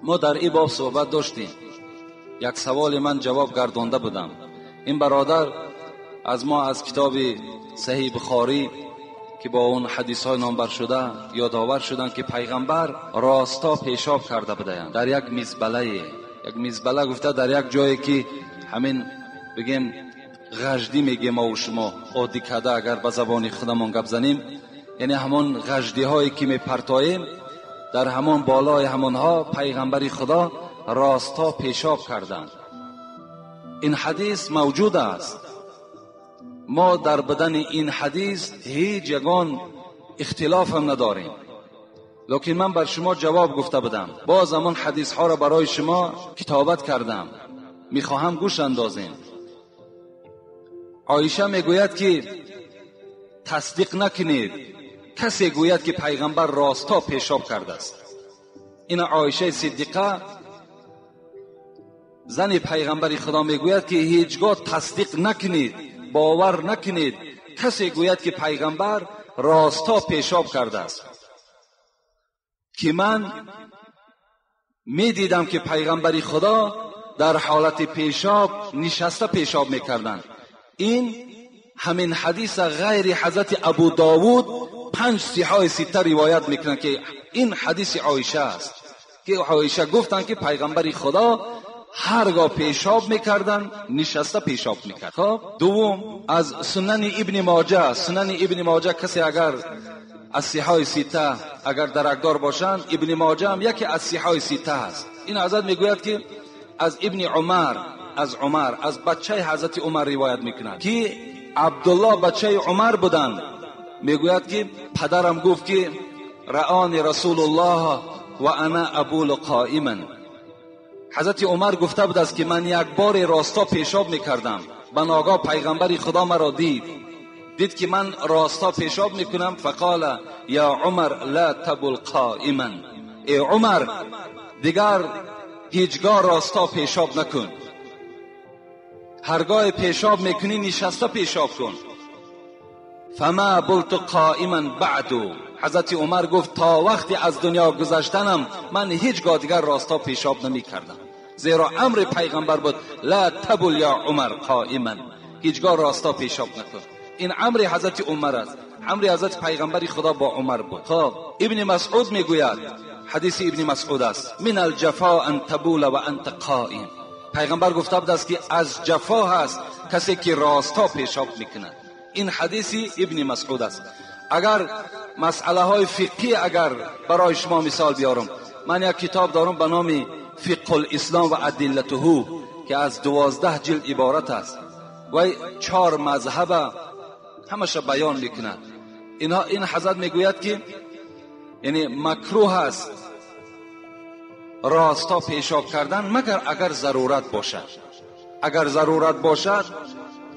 ما در این باب صحبت داشتیم. یک سوال من جواب گردانده بودم. این برادر از ما از کتاب صحیح بخاری که با اون حدیث های نامبر شده یادآور شدند که پیغمبر راستا پیشاب کرده بودند در یک میزبله گفته در یک جایی که همین بگیم غژدی میگیم ما و شما عادی کده اگر به زبان خودمون گپ زنیم، یعنی همون غژدی هایی که میپرتاییم در همون بالای همونها پیغمبر خدا راستا پیشاب کردند. این حدیث موجود است. ما در بدن این حدیث هیچ یگان اختلاف هم نداریم، لیکن من بر شما جواب گفته بودم. باز همون حدیث ها را برای شما کتابت کردم، میخواهم گوش اندازین. عایشه میگوید که تصدیق نکنید کسی گوید که پیغمبر راستا پیشاب کرده است. این عایشه صدیقه زن پیغمبر خدا میگوید که هیچگاه تصدیق نکنید، باور نکنید کسی گوید که پیغمبر راستا پیشاب کرده است. که من میدیدم که پیغمبر خدا در حالت پیشاب نشسته پیشاب میکردند. این همین حدیث غیر حضرت ابو داود 5 صحاح 6 روایت میکنن که این حدیث عایشه است که عایشه گفتن که پیغمبر خدا هرگاه پیشاب میکردن نشسته پیشاب میکرد. خب دوم از سنن ابن ماجه کسی اگر از صحاح 6 اگر درکدار باشند، ابن ماجه هم یکی از صحاح 6 است. این حضرت میگوید که از ابن عمر از بچه حضرت عمر روایت میکنند که عبدالله بچه عمر بودند. میگوید که پدرم گفت که رآنی رسول الله و انا ابول قائما. حضرت عمر گفته بود است که من یک بار راستا پیشاب میکردم، به ناگاه پیغمبر خدا مرا دید که من راستا پیشاب میکنم. فقال یا عمر لا تبل قائما، ای عمر دیگر هیچگاه راستا پیشاب نکن، هرگاه پیشاب میکنی نشسته پیشاب کن. فما بلت قائما بعد. حضرت عمر گفت تا وقتی از دنیا گذشتنم من هیچگاه دیگر راستا پیشاب نمی کردم، زیرا امر پیغمبر بود لا تبل یا عمر قائما، هیچگاه راستا پیشاب نکن. این امر حضرت عمر است. امر حضرت پیغمبر خدا با عمر بود. خب ابن مسعود میگوید، حدیث ابن مسعود است، من الجفا ان تبول و انت قائم. پیغمبر گفته بود است که از جفا هست کسی که راستا پیشاب میکند. این حدیث ابن مسعود است. اگر مسئله های فقهی اگر برای شما مثال بیارم، من یک کتاب دارم به نام فقه الاسلام و ادلته که از 12 جلد عبارت است و 4 مذهب همش بیان میکند. این حضرت میگوید که یعنی مکروه است راستا پیشاب کردن مگر اگر ضرورت باشد. اگر ضرورت باشد،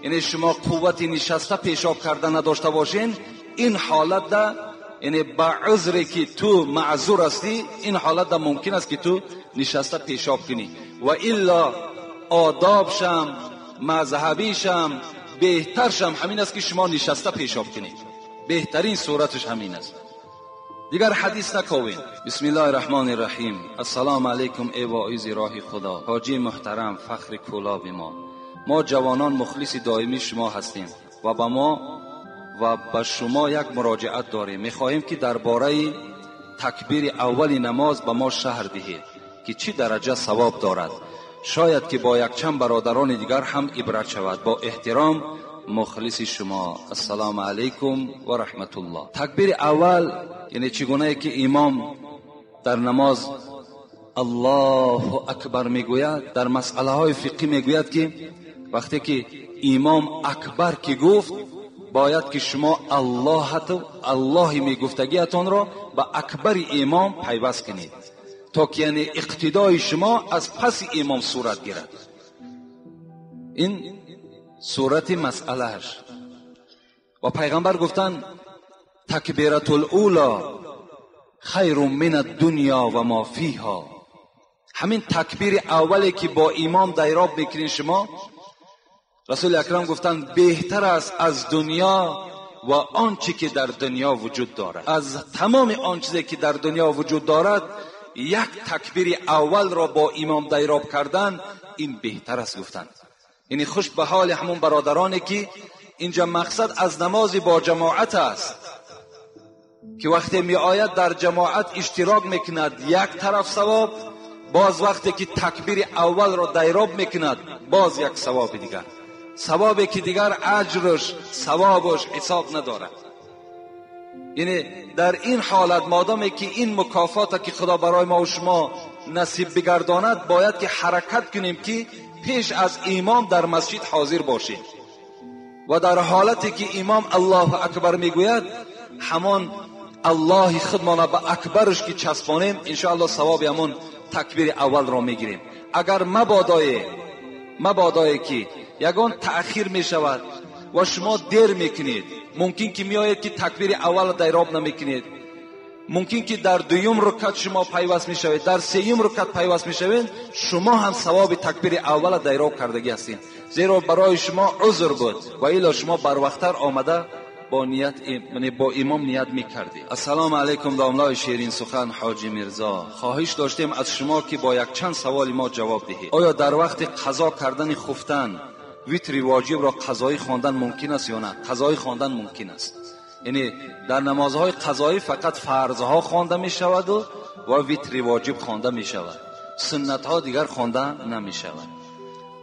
یعنی شما قوت نشسته پیشاب کردن نداشته باشین، این حالت ده یعنی با عذری که تو معذور هستی، این حالت ده ممکن است که تو نشسته پیشاب کنی. و الا آدابشم مذهبیشم بهترشم همین است که شما نشسته پیشاب کنید. بهترین صورتش همین است. دیگر حدیث نکوین. بسم الله الرحمن الرحیم. السلام علیکم ای واعظ راه خدا، حاجی محترم، فخر کلاب ما جوانان مخلص دائمی شما هستیم و با ما و به شما یک مراجعت داریم. میخواهیم که درباره تکبیر اول نماز به ما شرح دهید که چی درجه ثواب دارد، شاید که با یک چند برادران دیگر هم عبرت شود. با احترام مخلص شما. السلام علیکم و رحمت الله. تکبیر اول یعنی چگونه که امام در نماز الله اکبر میگوید، در مسئله های فقهی میگوید که وقتی که امام اکبر که گفت، باید که شما الله میگفتگیتان را با اکبر امام پیوست کنید تا که یعنی اقتدای شما از پس امام صورت گیرد. این صورت مسئلهش. و پیغمبر گفتن تکبیرت الاولا خیر من الدنیا و ما فیها. همین تکبیر اولی که با امام دیراب میکنین شما، رسول اکرم گفتن بهتر است از دنیا و آنچه که در دنیا وجود دارد. از تمام آن چیزی که در دنیا وجود دارد، یک تکبیر اول را با امام دیراب کردن این بهتر است. گفتن یعنی خوش به حال همون برادرانی که اینجا مقصد از نماز با جماعت است که وقتی می آید در جماعت اشتراک میکند یک طرف ثواب، باز وقتی که تکبیر اول را دیراب میکند باز یک ثواب دیگر، ثوابی که دیگر اجرش ثوابش حساب ندارد. یعنی در این حالت مادامی که این مکافات که خدا برای ما و شما نصیب بگرداند، باید که حرکت کنیم که پیش از امام در مسجد حاضر باشیم و در حالتی که امام الله اکبر میگوید همان الله خودمان به اکبرش که چسبانیم، انشاءالله ثواب همون تکبیر اول را میگیریم. اگر مبادای که یگان تأخیر می شود و شما دیر میکنید، ممکن که میآید که تکبیر اول دیراب نمیکنید، ممکن که در دویم رکعت شما پیوست میشوید، در سوم رکعت پیوست میشوید، شما هم ثواب تکبیر اول دیراب کردگی هستید، زیرا برای شما عذر بود و الا شما بر وقتر آمده با نیت یعنی با امام نیت میکردید. السلام علیکم داملای شیرین سخن حاجی میرزا، خواهش داشتیم از شما که با یک چند سوال ما جواب دهید. آیا در وقت قضا کردن خفتن ویتر واجب را قضایی خواندن ممکن است یا نه؟ قضایی خواندن ممکن است. یعنی در نمازهای قضایی فقط فرضها خوانده می شود و ویتر واجب خوانده می شود، سنت ها دیگر خوانده نمی شود.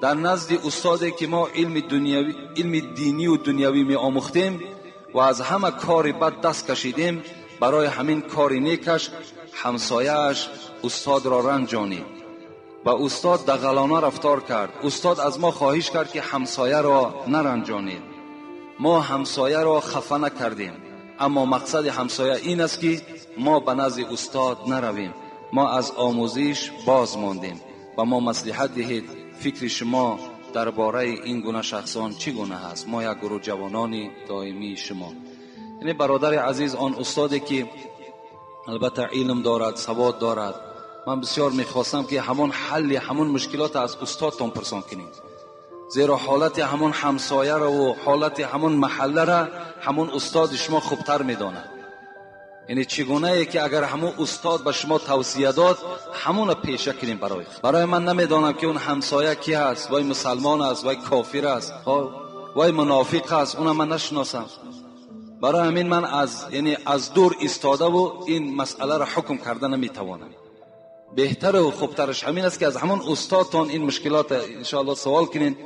در نزد استادی که ما علم دینی و دنیوی می آموختیم و از همه کار بد دست کشیدیم، برای همین کار نیکش همسایه‌اش استاد را رنجانید و استاد دغلانه رفتار کرد. استاد از ما خواهش کرد که همسایه را نرنجانید. ما همسایه را خفه نکردیم، اما مقصد همسایه این است که ما به نزد استاد نرویم. ما از آموزش باز ماندیم و ما مصلحت دهید فکر شما درباره این گونه شخصان چی گونه است؟ ما یک گروه جوانان دائمی شما، یعنی برادر عزیز، آن استادی که البته علم دارد، سواد دارد، من بسیار میخواستم که همون حل همون مشکلات از استادتان پرسان کنید، زیرا حالت همون همسایه را و حالت همون محله را همون استاد شما خوبتر میداند. یعنی چگونه که اگر همون استاد به شما توصیه داد همون پیشه کنیم. برای من نمیدانم که اون همسایه کی هست، وای مسلمان است، وای کافر است، وای منافق است، اونم من نشناسم. برای همین من از دور ایستاده و این مسئله را حکم کرده نمیتوانم. بهتر و خوبترش همین است که از همون استادتان این مشکلات انشاءالله سوال کنین،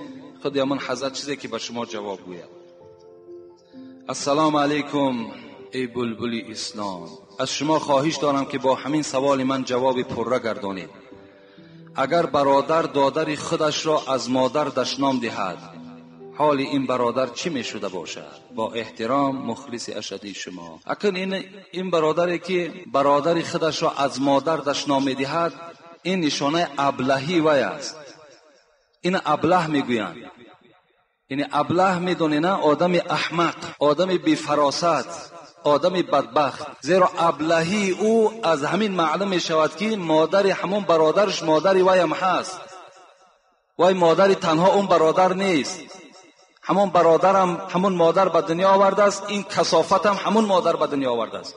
خود من حضرت چیزی که به شما جواب گوید. السلام علیکم ای بلبلی اسلام، از شما خواهش دارم که با همین سوال من جواب پره گردانید. اگر برادر دادر خودش را از مادر دشنام دهد، حال این برادر چی می شده باشد؟ با احترام مخلص اشدی شما. اکنون این برادری که برادر خودش را از مادر دشنام می دهد، این نشانه ابلهی وی است. این ابله می گویند. این ابله می دونه نه آدم احمق، آدم بی فراست، آدم بدبخت. زیرا ابلهی او از همین معلوم می شود که مادر همون برادرش مادر وی هم هست. وی مادر تنها اون برادر نیست، همون برادر هم همون مادر به دنیا آورده است، این کثافت هم همون مادر به دنیا آورده است.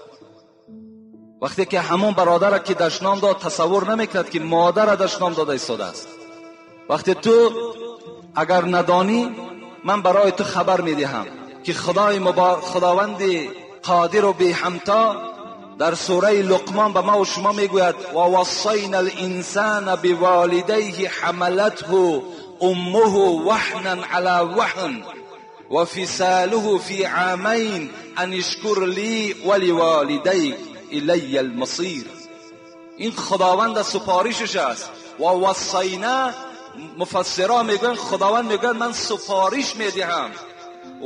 وقتی که همون برادر را که دشنام داد تصور نمیکرد که مادر را دشنام داده ایستاده است. وقتی تو اگر ندانی، من برای تو خبر میدهم که خداوند قادر و بی همتا در سوره لقمان به ما و شما میگوید و وصینا الانسان بوالدیه حملته امه وحنا على وحن و فصاله فی عامین ان اشکر لی ولوالدیک الی المصیر. این خداوند سپارشش است. و وصینا، مفسران میگن خداوند میگن من سپارش میدهم،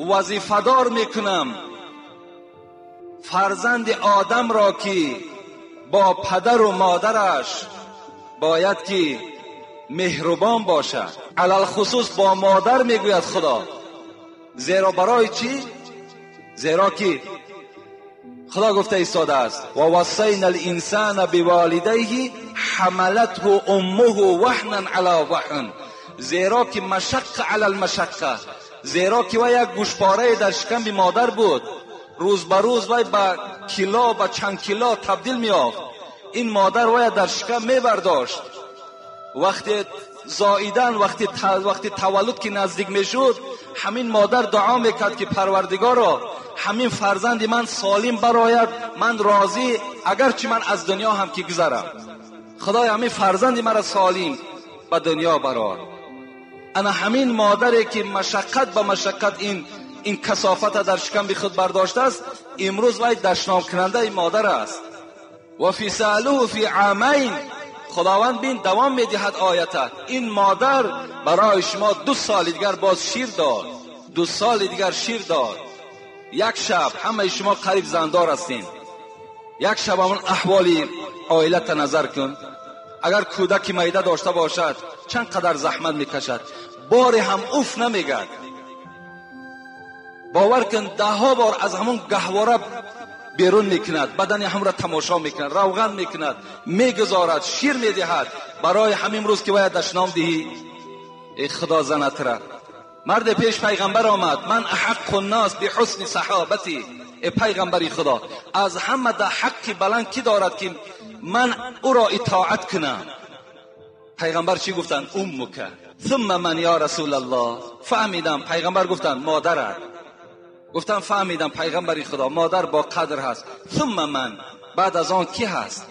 وظیفه‌دار میکنم فرزند آدم را که با پدر و مادرش باید که مهربان باشد، علل خصوص با مادر میگوید خدا. زیرا برای چی؟ زیرا که خدا گفته ایستاده است و وصینا الانسان بوالدیه حملته امه وحنا علی وحن، زیرا که مشقه علی المشقه، زیرا که وی یک گوشپاره در شکم مادر بود، روز به روز وی به کیلو به چند کیلو تبدیل می‌یافت. این مادر وی در شکم میبرداشت. وقتی زاییدن، وقتی تولد که نزدیک میشد، همین مادر دعا میکرد که پروردگارا همین فرزند من سالم برآید، من راضی اگرچه من از دنیا هم که گذرم، خدای همین فرزند مرا سالم به دنیا برآر. انا همین مادری که مشقت به مشقت این کثافت در شکم به خود برداشته است، امروز وی دشنام کننده این مادر است. و فصاله فی عامین، خداوند بین دوام میدهد آیت، این مادر برای شما 2 سال دیگر باز شیر داد، 2 سال دیگر شیر داد. یک شب همه شما قریب زندار هستین، یک شب همون احوالی عائلت نظر کن. اگر کودک معده داشته باشد چند قدر زحمت میکشد، باری هم اوف نمیگد. باور کن 10 بار از همون گهواره بیرون میکند، بدن هم را تماشا میکند، روغن میکند، میگذارد، شیر میدهد برای همین روز که باید دشنام دهی. ای خدا زنت را. مرد پیش پیغمبر آمد، من احق الناس بحسن صحابتی، ای پیغمبری خدا از همه ده حقی بلند کی دارد که من او را اطاعت کنم؟ پیغمبر چی گفتن؟ امک. ثم من یا رسول الله؟ فهمیدم پیغمبر گفتن مادرت. گفتم فهمیدم پیغمبری خدا مادر با قدر هست. ثم من، بعد از آن کی هست؟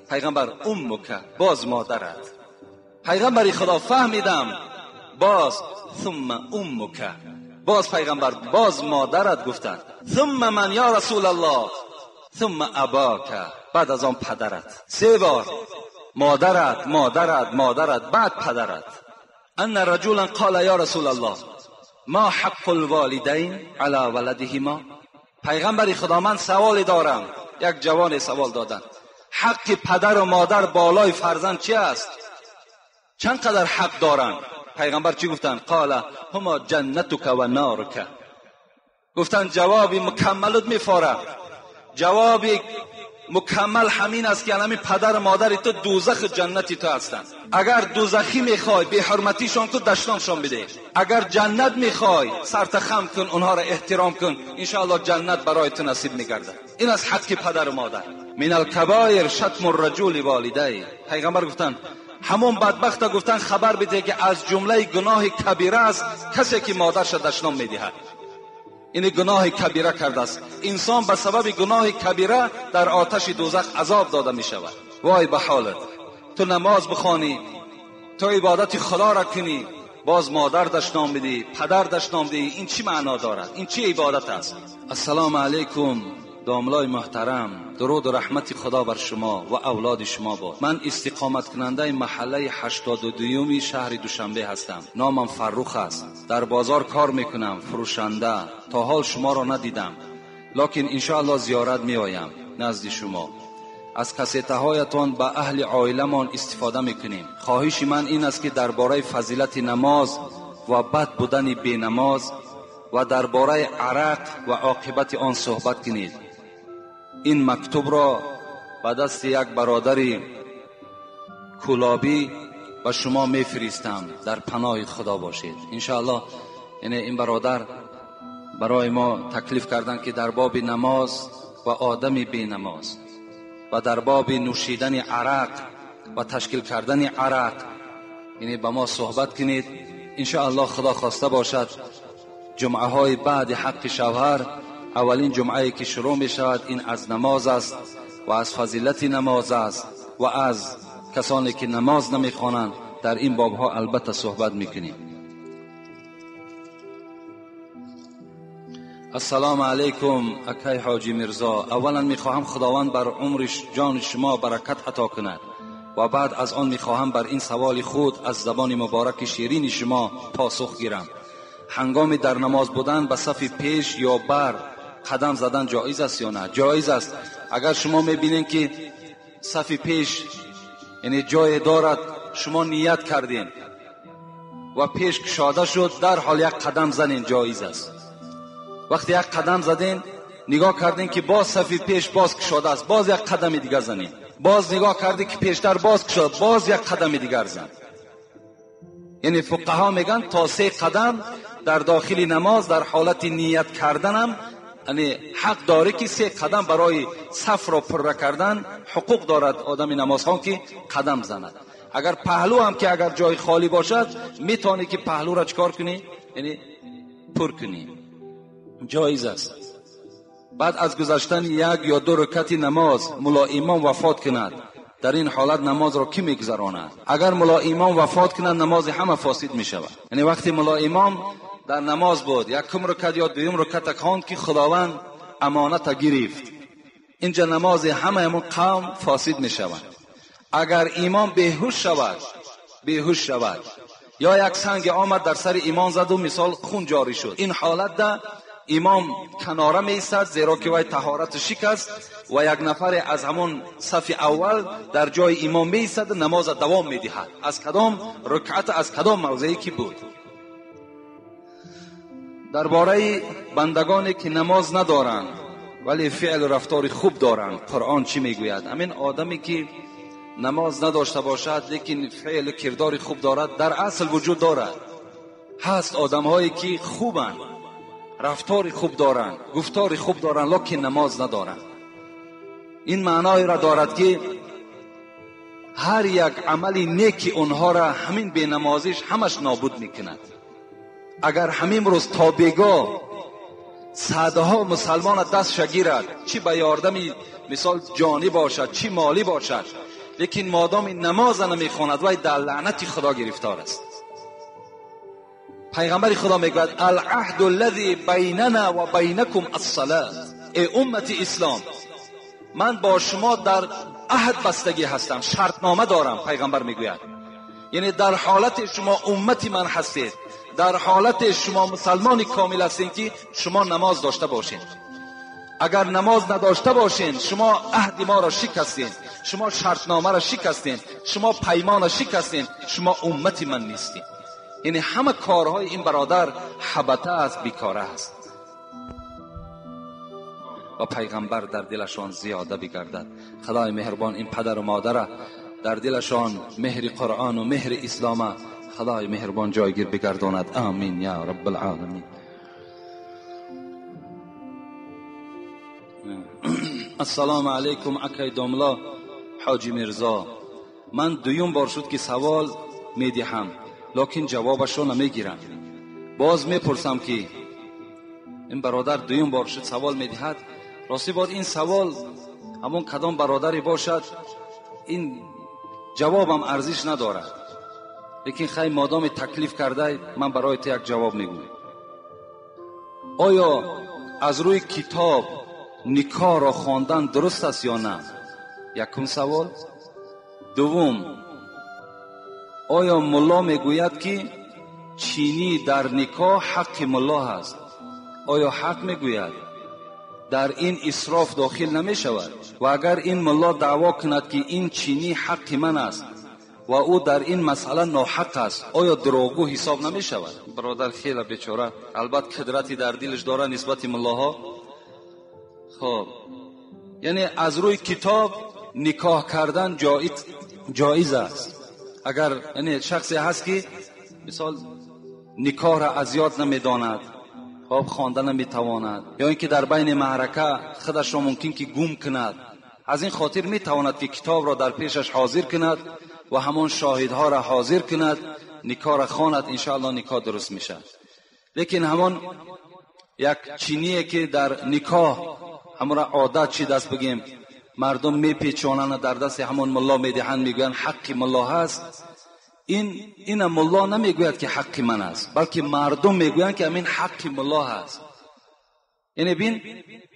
پیغمبر امک، باز مادرت. پیغمبری خدا فهمیدم، باز ثم امک، باز پیغمبر باز مادرت گفتن. ثم من یا رسول الله؟ ثم اباک، بعد از آن پدرت. 3 بار مادرت مادرت مادرت بعد پدرت. ان رجلا قال یا رسول الله ما حق الوالدین علی ولدهما؟ پیغمبری خدا من سوالی دارم. یک جوان سوال دادن، حق پدر و مادر بالای فرزند چی است؟ چند قدر حق دارن؟ پیغمبر چی گفتن؟ قال هما جنتک و نارک. گفتن جوابی مکملت میفاره، جوابی مکمل همین است که همین پدر و مادر تو دوزخ جنتی تو هستند. اگر دوزخی میخوای به حرمتیشان تو دشنامشان بده، اگر جنت میخوای سرت خم کن، اونها را احترام کن، انشاءالله جنت برای تو نصیب میگرده. این از حق پدر و مادر. من الکبائر شتم الرجل والدیه. پیغمبر گفتن همون بدبخت گفتن خبر بده که از جمله گناه کبیره است کسی که مادرش دشنام میدهد. این گناه کبیره کرده است. انسان به سبب گناه کبیره در آتش دوزخ عذاب داده می شود. وای به حالت. تو نماز بخوانی، تو عبادت خدا را کنی، باز مادر دش نام بدی، پدر دش نام بدی. این چی معنا دارد؟ این چی عبادت است؟ السلام علیکم داملای محترم، درود و رحمت خدا بر شما و اولاد شما باد. من استقامت کننده محله 82 شهر دوشنبه هستم. نامم فرخ است. در بازار کار میکنم، فروشنده. تا حال شما را ندیدم، لکن انشاءالله زیارت میآیم نزد شما. از کاسته هایتان به اهل عائله‌مان استفاده میکنیم. خواهش من این است که درباره فضیلت نماز و بد بودن بی نماز و درباره عرق و عاقبت آن صحبت کنید. این مکتوب را به دست یک برادر کلابی به شما میفرستم. در پناه خدا باشید انشاءالله. یعنی این برادر برای ما تکلیف کردن که در باب نماز و آدم بی نماز و در باب نوشیدن عرق و تشکیل کردن عرق یعنی با ما صحبت کنید انشاءالله. خدا خواسته باشد جمعه های بعد حق شوهر، اولین جمعه که شروع می شود این از نماز است و از فضیلت نماز است و از کسانی که نماز نمی خوانند. در این باب ها البته صحبت می کنیم. السلام علیکم اکای حاجی مرزا. اولا می خواهم خداوند بر عمر جان شما برکت عطا کند و بعد از آن می خواهم بر این سوال خود از زبان مبارک شیرین شما پاسخ گیرم. هنگام در نماز بودن به صف پیش یا بر قدم زدن جایز است یا نه؟ جایز است. اگر شما میبینید که صف پیش یعنی جای دارد، شما نیت کردین و پیش کشاده شد، در حال یک قدم زنین، جایز است. وقتی یک قدم زدین نگاه کردین که باز صف پیش باز کشاده است، باز یک قدم دیگر زنین. باز نگاه کردین که پیشتر باز کشاده، باز یک قدم دیگر زن. یعنی فقها میگن تا 3 قدم در داخل نماز در حالت نیت کردنم یعنی حق داره که 3 قدم برای صف را پر کردن حقوق دارد آدم نمازخوان که قدم زند. اگر پهلو هم که اگر جای خالی باشد میتونی که پهلو را چکار کنی یعنی پر کنی، جایز است. بعد از گذشتن 1 یا 2 رکعت نماز ملا امام وفات کند، در این حالت نماز را کی میگذراند؟ اگر ملا امام وفات کند نماز همه فاسد می شود. یعنی وقتی ملا امام در نماز بود 1 رکعت یا 2 رکعت خواند که خداوند امانت گرفت، اینجا نماز همه قوم فاسد می شود. اگر امام بیهوش شود یا یک سنگ آمد در سر امام زد و مثال خون جاری شد، این حالت ده امام کناره می ایستد زیرا که وی طهارت شکست و یک نفر از همون صف اول در جای امام می ایستد، نماز دوام می دهد از کدام رکعت از کدام موضعی که بود. درباره بندگانی که نماز ندارند ولی فعل و رفتار خوب دارند قرآن چی میگوید؟ همین آدمی که نماز نداشته باشد لیکن فعل کردار خوب دارد در اصل وجود دارد. هست آدم هایی که خوبند، رفتار خوب دارند، گفتار خوب دارند لیکن نماز ندارند. این معنای را دارد که هر یک عمل نیک اونها را همین بی نمازیش همش نابود میکند. اگر همین روز تا بیگاه صدها مسلمان دست شگیرد، چی به یاردمی مثال جانی باشد چی مالی باشد، لیکن مادام نماز نمیخواند وی در لعنت خدا گرفتار است. پیغمبر خدا میگوید العهد الذی بیننا و بینکم الصلاة. ای امت اسلام، من با شما در عهد بستگی هستم، شرطنامه دارم. پیغمبر میگوید یعنی در حالت شما امتی من هستید، در حالت شما مسلمان کامل هستید که شما نماز داشته باشین. اگر نماز نداشته باشین شما عهد ما را شکستین، شما شرطنامه را شکستین، شما پیمان را شکستین، شما امتی من نیستین. یعنی همه کارهای این برادر حبطه است، بیکاره است و پیغمبر در دلشان زیاده بگردد. خدای مهربان این پدر و مادر در دلشان مهر قرآن و مهر اسلام خدای مهربان جایگیر بگرداند. آمین یا رب العالمین. السلام علیکم اکای داملا حاجی مرزا. من 2 بار شد که سوال میدهم لیکن جوابش رو نمیگیرم. باز میپرسم که این برادر دویم بار شد سوال میدهد. راستی باید این سوال همون کدام برادری باشد این جوابم ارزش ندارد، لیکن خیلی مادام تکلیف کرده من برای تو یک جواب میگویم. آیا از روی کتاب نکاح را خواندن درست است یا نه؟ یکم سوال. دوم، آیا ملا میگوید که چینی در نکاح حق ملا است؟ آیا حق میگوید؟ در این اسراف داخل نمی شود؟ و اگر این ملا دعوا کند که این چینی حق من است و او در این مسئله ناحق است، آیا دروغگو حساب نمی شود؟ برادر خیلی بیچاره، البته قدرتی در دلش داره نسبت ملاها. خب یعنی از روی کتاب نکاح کردن جایز است. اگر یعنی شخصی هست که مثال نکاح را از یاد نمیداند، خب خواندن نمیتواند، یا اینکه در بین معرکه خودش را ممکن که گم کند، از این خاطر میتواند که کتاب را در پیشش حاضر کند و همان شاهدها را حاضر کند، نکاح را خواند، انشاءالله نکاح درست میشه. لیکن همان یک چینیه که در نکاح همون عادت چی دست بگیم مردم میپیچانند در دست همون ملا میدهند، میگویند حق ملا هست. این ملا نمیگوید که حق من است، بلکه مردم میگویند که همین حق ملا هست. یعنی بین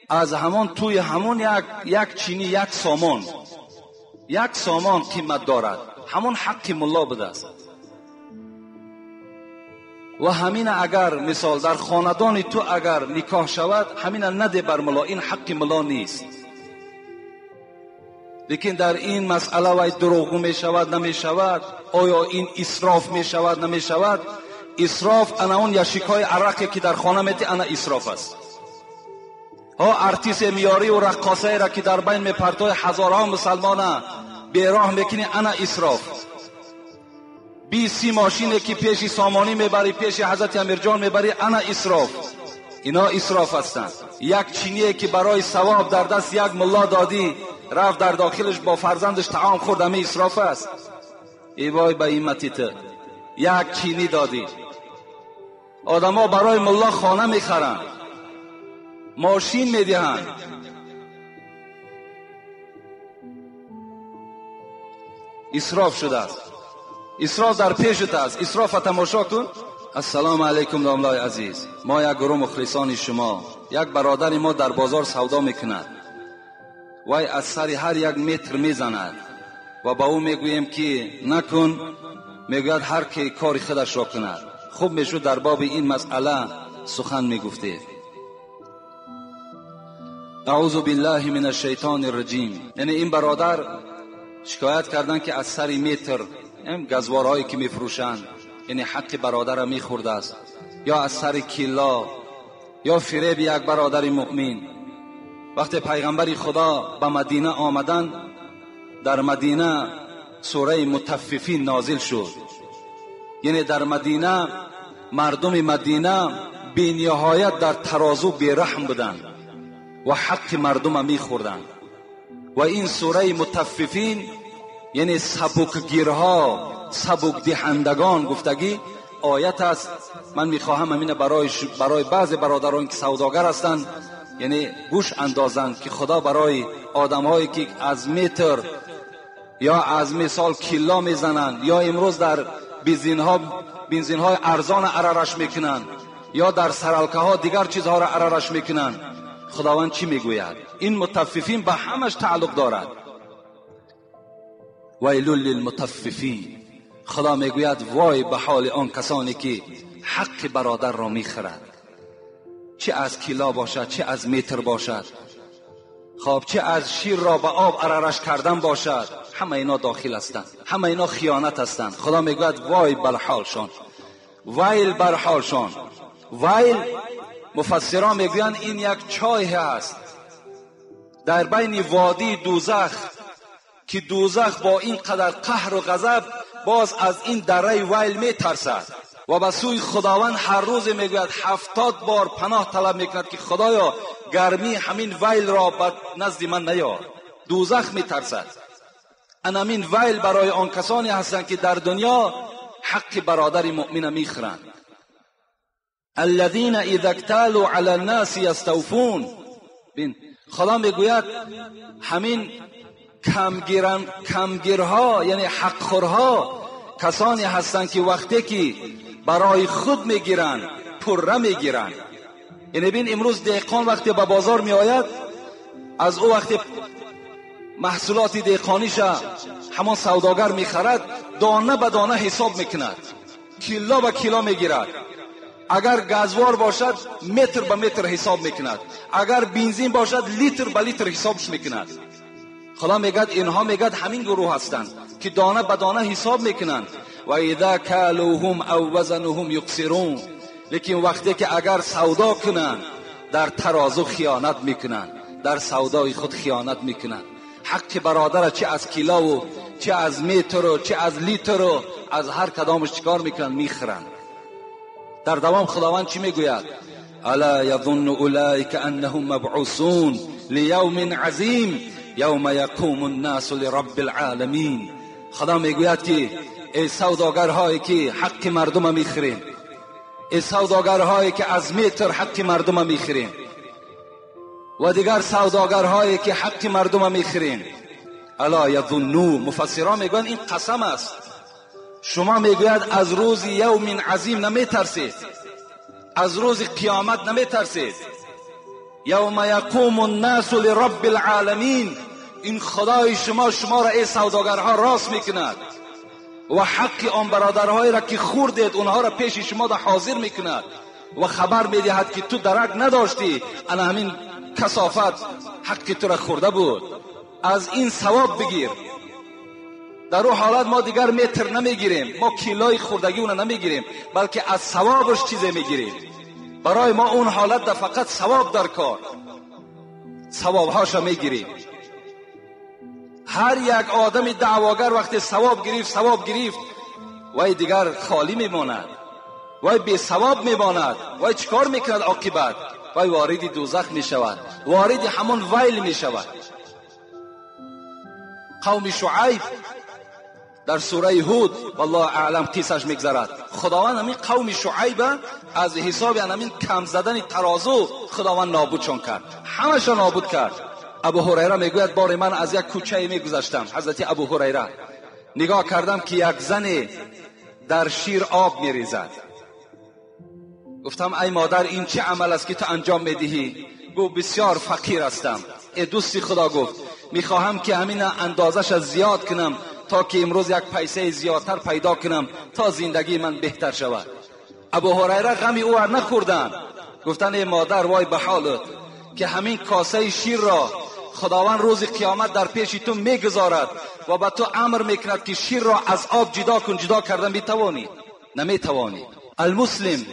از همون توی همون یک چینی یک سامان قیمت دارد، همون حق ملا بده است. و همین اگر مثال در خاندان تو اگر نکاح شود، همین نده بر ملا، این حق ملا نیست. لیکن در این مسئله وای دروغگو می شود نمی شود، آیا این اسراف می شود نمی شود؟ اسراف انا اون یشیکای عرقی که در خانه میتی انا اسراف است. ها ارتیس میاری و رقاصه را که در بین میپرتای هزارها مسلمان بیراه میکنی انا اسراف. 20 ماشینی که پیش سامانی میبری پیش حضرت امیر جان میبری انا اسراف. اینا اسراف هستند. یک چینی که برای ثواب در دست یک ملا دادی رفت در داخلش با فرزندش طعام خورد، همه اسراف است. ای وای به ایمتیت، یک چینی دادی. آدما برای ملا خانه میخرند، ماشین میدهند. اسراف شده است. اسراف در پیشت است، اسراف تماشا کن. السلام علیکم داملای عزیز، ما یک گروه مخلصان شما، یک برادر ما در بازار سودا میکند، وای از سر هر یک متر میزند و با او میگوییم که نکن، میگوید هر کی کار خودش را کند. خوب میشود در باب این مسئله سخن میگفتید. اعوذ بالله من الشیطان الرجیم. یعنی این برادر شکایت کردن که از سر متر این گزوارهایی که میفروشند یعنی حق برادر را میخورده است، یا از سر کیلا، یا فریب یک برادر مؤمن. وقتی پیغمبر خدا به مدینه آمدند، در مدینه سوره مطففین نازل شد. یعنی در مدینه مردم مدینه بی نهایت در ترازو بیرحم بودند و حق مردم میخوردند. و این سوره مطففین یعنی سبکگیرها، سبک دهندگان گفتگی آیت است. من میخواهم همین برای بعض برادران که سوداگر هستند یعنی گوش اندازند که خدا برای آدمهایی که از متر یا از مثال کیلا میزنند، یا امروز در بنزین‌های ارزان عررش میکنند، یا در سرالکه ها دیگر چیزها را عررش میکنند، خداوند چی میگوید؟ این مطففین به همش تعلق دارد. ویل للمطففین. خدا میگوید وای به حال آن کسانی که حق برادر را میخرند، چه از کیلا باشد، چه از متر باشد، خب چه از شیر را به آب عررش کردن باشد، همه اینا داخل هستند، همه اینا خیانت هستند. خدا میگوید وای بر حالشان، ویل بر حالشان. ویل مفسران میگویند این یک چاه است در بین وادی دوزخ، که دوزخ با این قدر قهر و غضب باز از این دره ویل میترسد و به سوی خداوند هر روز میگوید 70 بار پناه طلب میکند که خدایا گرمی همین ویل را به نزد من نیار. دوزخ میترسد. همین ویل برای آن کسانی هستند که در دنیا حق برادر مؤمن میخرند. الذين اذا اكتالوا على الناس یستوفون. بین خدا میگوید همین کمگیرها یعنی حقخورها کسانی هستند که وقتی که برای خود میگیرن پره میگیرن. یعنی بین امروز دهقان وقتی به بازار می آید، از او وقتی محصولات دهقانیش همان سوداگر میخرد، دانه به دانه حساب میکند، کیلو به کیلو میگیرد. اگر گازوار باشد متر به متر حساب میکند، اگر بنزین باشد لیتر به لیتر حسابش میکند. خدا میگد اینها میگد همین گروه هستند که دانه به دانه حساب میکنند. و اذا کالوهم او وزنهم یخسرون. لیکن وقتی که اگر سودا کنند در ترازو خیانت میکنند، در سودای خود خیانت میکنند. حق برادر چه از کیلو و چه از متر و چه از لیتر و از هر کدامش چیکار میکنند؟ میخرند. در دوام خداوند چی میگوید؟ الا یظن اولئک انهم مبعوثون لیوم عظیم یوم یقوم الناس لرب العالمین. خدا میگوید که ای سوداگرهایی که حق مردم میخرین، ای سوداگرهایی که از متر حق مردم میخرین و دیگر سوداگرهایی که حق مردم میخرین، الا یظنون، مفسران میگن این قسم است. شما میگوید از روز یوم عظیم نمیترسید؟ از روز قیامت نمیترسید؟ یوم یقوم الناس لرب العالمین. این خدای شما را ای سوداگرها راست میکند و حق آن برادرهایی را که خوردید اونها را پیش شما حاضر میکند و خبر میدهد که تو درک نداشتی، انا همین کثافت حق تو را خورده بود، از این ثواب بگیر. در اون حالت ما دیگر متر نمیگیریم، ما کیلوی خوردگی اون نمیگیریم، بلکه از ثوابش چیزی میگیریم. برای ما اون حالت در فقط ثواب در کار، ثوابهاش میگیریم. هر یک آدم دعواگر وقتی ثواب گرفت وای دیگر خالی میماند، وای بی ثواب میماند. وای چیکار میکند عاقبت؟ وای وارد دوزخ میشود، وارد همون ویل میشود. قوم شعیب در سوره هود والله اعلم قصهش میگذرد، خداوند همین قوم شعیب از حساب همین کم زدن ترازو خداوند نابودشون کرد، همشون نابود کرد. ابو هریره میگوید بار من از یک کوچه میگذشتم، حضرت ابو هریره، نگاه کردم که یک زن در شیر آب میریزد. گفتم ای مادر این چه عمل است که تو انجام میدهی؟ گفت بسیار فقیر هستم. ای دوستی خدا گفت میخواهم که همین اندازش از زیاد کنم تا که امروز یک پیسه زیادتر پیدا کنم تا زندگی من بهتر شود. ابو هریره غمی او را نخوردن، گفتن ای مادر وای به حالت که همین کاسه شیر را خداوند روز قیامت در پیش تو میگذارد و به تو امر میکند که شیر را از آب جدا کن. جدا کردن میتوانی؟ نمیتوانی. المسلم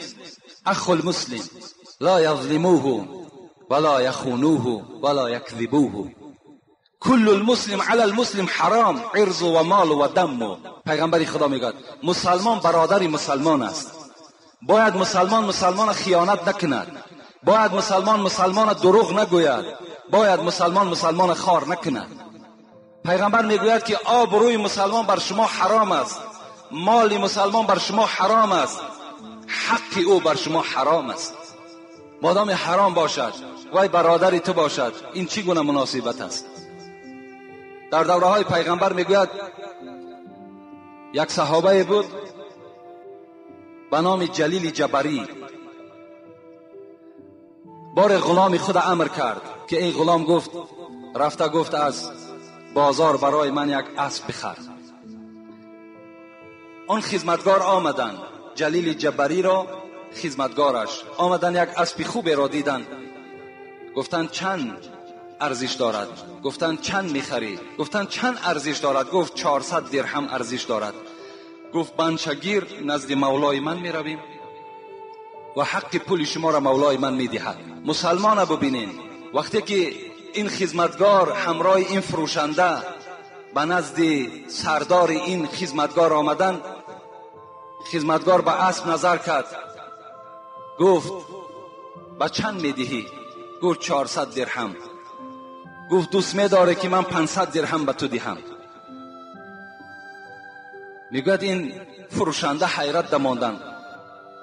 اخو المسلم لا یظلموه ولا یخونوه ولا یکذبوه. کل المسلم علی المسلم حرام عرض و مال و دم. پیغمبر خدا میگوید مسلمان برادر مسلمان است، باید مسلمان خیانت نکند، باید مسلمان دروغ نگوید، باید مسلمان خار نکند. پیغمبر میگوید که آبروی مسلمان بر شما حرام است، مال مسلمان بر شما حرام است، حق او بر شما حرام است. مادام حرام باشد وای برادری تو باشد، این چی گونه مناسبت است؟ در دوره های پیغمبر میگوید یک صحابه بود به نام جلیل جبری، بار غلام خود امر کرد که این غلام گفت رفته گفت از بازار برای من یک اسب بخر. اون خدمتگار آمدن، جلیل جبری را خدمتگارش آمدن یک اسب خوبی را دیدن، گفتن چند ارزش دارد؟ گفتن چند میخری؟ گفتن چند ارزش دارد؟ گفت 400 درهم ارزش دارد. گفت بنچگیر نزد مولای من میرویم و حق پول شما را مولای من میدهد. مسلمان ببینین وقتی که این خدمتگار همراه این فروشنده به نزد سردار این خدمتگار آمدن، خدمتگار به اسب نظر کرد، گفت با چند میدهی؟ گفت 400 درهم. گفت دوست می‌داره که من 500 درهم به تو دهم. میگوید این فروشنده حیرت دماندن،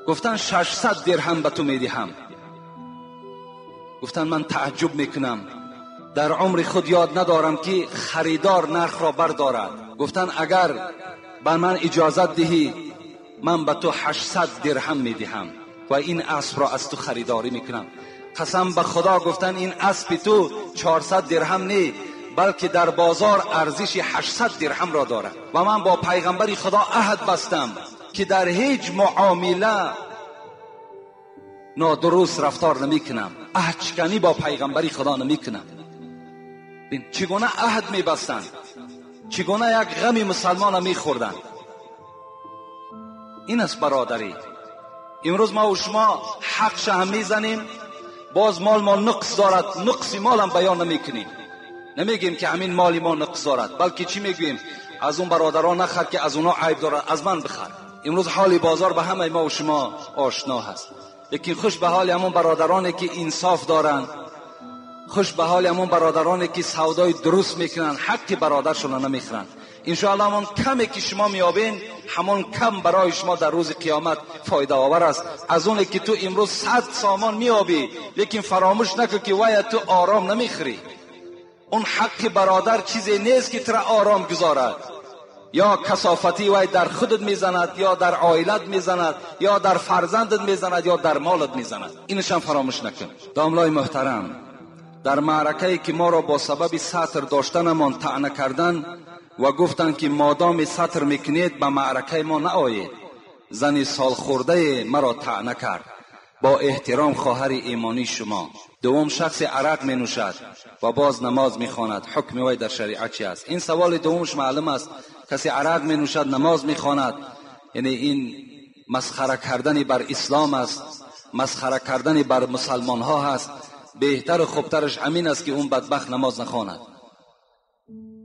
گفتن 600 درهم به تو میدهم. گفتن من تعجب میکنم، در عمر خود یاد ندارم که خریدار نرخ را بردارد. گفتن اگر بر من اجازت دهی من به تو 800 درهم میدهم و این اسب را از تو خریداری میکنم. قسم به خدا گفتن این اسب تو 400 درهم نه، بلکه در بازار ارزش 800 درهم را دارد و من با پیغمبر خدا عهد بستم که در هیچ معامله نادرست رفتار نمیکنم، عهد شکنی با پیغمبر خدا نمیکنم. ببین چگونه عهد میبستند، چگونه یک غم مسلمان میخوردند. این است برادری. امروز ما و شما حقش هم میزنیم، باز مال ما نقص دارد، نقص مال هم بیان نمیکنیم، نمیگیم که همین مالی ما نقص دارد، بلکه چی میگویم؟ از اون برادران نخر که از اونا عیب دارد، از من بخر. امروز حال بازار به همه ما و شما آشنا هست، لیکن خوش به حال همون برادرانی که انصاف دارند، خوش به حال همون برادرانی که سودای درست میکنن، حق برادرشون نمیخرن. انشاءالله همون کمی که شما میابین همون کم برای شما در روز قیامت فایده آور است، از اونی که تو امروز 100 سامان میابی لیکن فراموش نکن که وای تو آرام نمیخری. اون حق برادر چیزی نیست که تو آرام گذارد، یا کثافتی وای در خودت میزند، یا در عائلت میزند، یا در فرزندت میزند، یا در مالت میزند. اینش هم فراموش نکن. داملای محترم، در معرکه‌ای که ما را با سبب سطر داشتنمان طعنه کردن و گفتند که مادام سطر میکنید به معرکه ما نآیید، زن سال خورده مرا طعنه کرد. با احترام خواهر ایمانی شما. دوم شخص عرق می نوشد و باز نماز می خواند، حکم وی در شریعت چی است؟ این سوال دومش معلوم است. کسی عرق می نوشد نماز می خواند، یعنی این مسخره کردن بر اسلام است، مسخره کردن بر مسلمان ها هست. بهتر و خوبترش همین است که اون بدبخت نماز نخواند.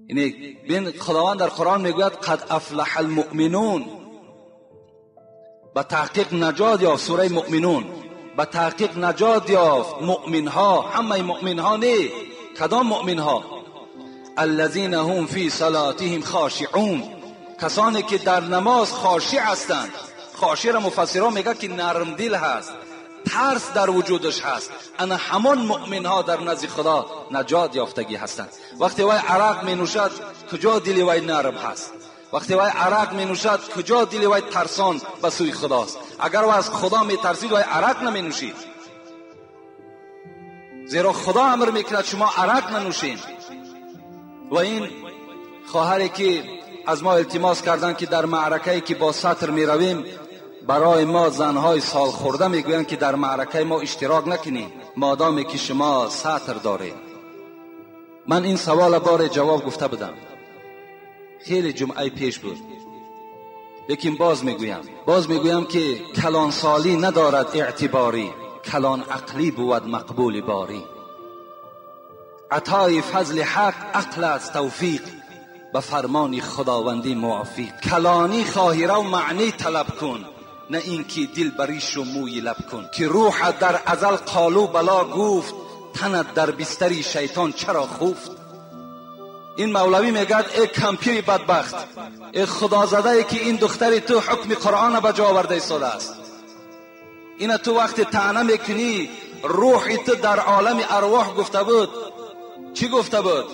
یعنی بین خداوند در قرآن میگوید قد افلح المؤمنون، به تحقیق نجات یافت. سوره مؤمنون به تحقیق نجات یافت مؤمن ها، همه مؤمن ها نه. کدام مؤمن ها؟ الذین هم فی صلاتهم خاشعون، کسانی که در نماز خاشع هستند. خاشع را مفسران میگه که نرم دل هست، ترس در وجودش هست. انا همان مؤمن ها در نزد خدا نجات یافتگی هستند. وقتی وای عرق می نوشد کجا دل وای نرم هست؟ وقتی وای عرق می نوشد کجا دل وای ترسان به سوی خداست؟ اگر وای از خدا می ترسید وای عرق نمی نوشید، زیرا خدا امر میکند شما عرق ننوشید. و این خواهری که از ما التماس کردن که در معرکه‌ای که با سطر می رویم برای ما زنهای سال خورده میگویند که در معرکه ما اشتراک نکنید مادامی که شما سطر دارید. من این سوال بار جواب گفته بودم، خیلی جمعه پیش بود، لیکن باز میگویم که کلان سالی ندارد اعتباری، کلان عقلی بود مقبول باری. عطای فضل حق عقل است توفیق، به فرمان خداوندی موافق. کلانی خواهی رو معنی طلب کن، نه اینکه دل بریش و موی لب کن. که روح در ازل قالو بلا گفت، تنت در بستری شیطان چرا خفت. این مولوی میگد ای کمپیر بدبخت، ای خدا زده ای که این دختری تو حکم قرآن به جا آورده ایستاده است. این تو وقت طعنه میکنی روح تو در عالم ارواح گفته بود. چی گفته بود؟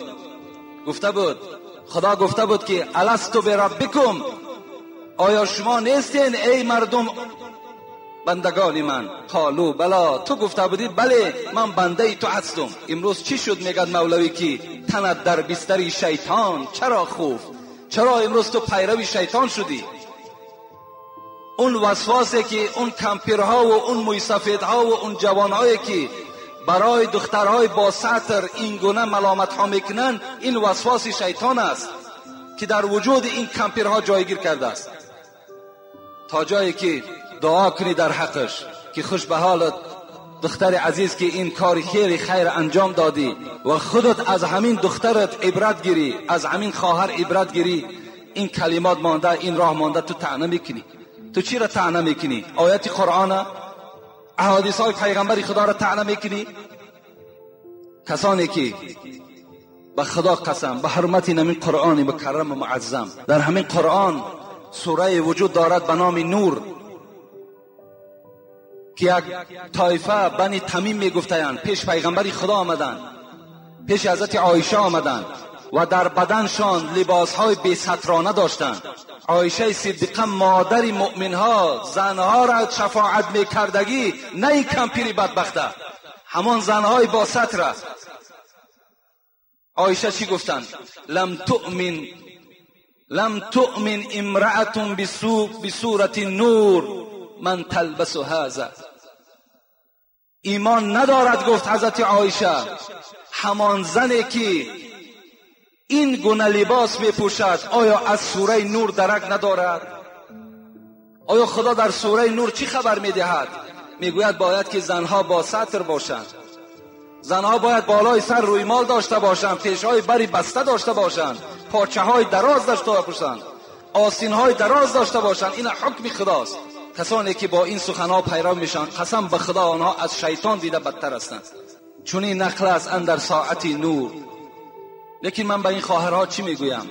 گفته بود خدا گفته بود که الستو بربکم، آیا شما نیستین ای مردم بندگان من؟ قالو بلا، تو گفته بودی بله من بنده تو هستم. امروز چی شد؟ میگد مولوی که تنت در بستری شیطان چرا خفت. چرا امروز تو پیرو شیطان شدی؟ اون وسواسی که اون کمپیرها و اون موی سفیدها و اون جوانهایی که برای دخترهای با سطر این گونه ملامت ها میکنن، این وسواس شیطان است که در وجود این کمپیرها جایگیر کرده است. تا جایی که دعا کنی در حقش که خوش به حالت دختر عزیز که این کار خیر انجام دادی و خودت از همین دخترت عبرت گیری، از همین خواهر عبرت گیری. این کلمات مانده، این راه مانده، تو طعنه میکنی. تو چی را طعنه میکنی؟ آیات قرآن، احادیث های پیغمبر خدا را طعنه میکنی؟ کسانی که به خدا قسم به حرمت همین قرآن مکرم و معظم، در همین قرآن سوره وجود دارد به نام نور. که یک طایفه بنی تمیم میگفتند پیش پیغمبر خدا آمدند، پیش حضرت عایشه آمدند و در بدنشان لباسهای بی سترانه داشتند. عایشه صدیقه مادر مؤمنها زنها را شفاعت میکردگی، نه این کمپیری بدبخته، همان زنهای با ستر. عایشه چی گفتند؟ لم تؤمن امرأة بصورت نور من تلبس هذا. ایمان ندارد، گفت حضرت عایشه، همان زنی که این گونه لباس میپوشد آیا از سوره نور درک ندارد؟ آیا خدا در سوره نور چی خبر میدهد؟ میگوید باید که زنها با ستر باشند، زنها باید بالای سر رویمال داشته باشند، پیشهای بری بسته داشته باشند، پاچه های دراز داشته باشند، آستین های دراز داشته باشند. این حکم خداست. کسانی که با این سخنها پیرو میشن، قسم به خدا آنها از شیطان دیده بدتر هستند. چون این نقل است اندر ساعت نور. لیکن من به این خواهرها چی میگویم؟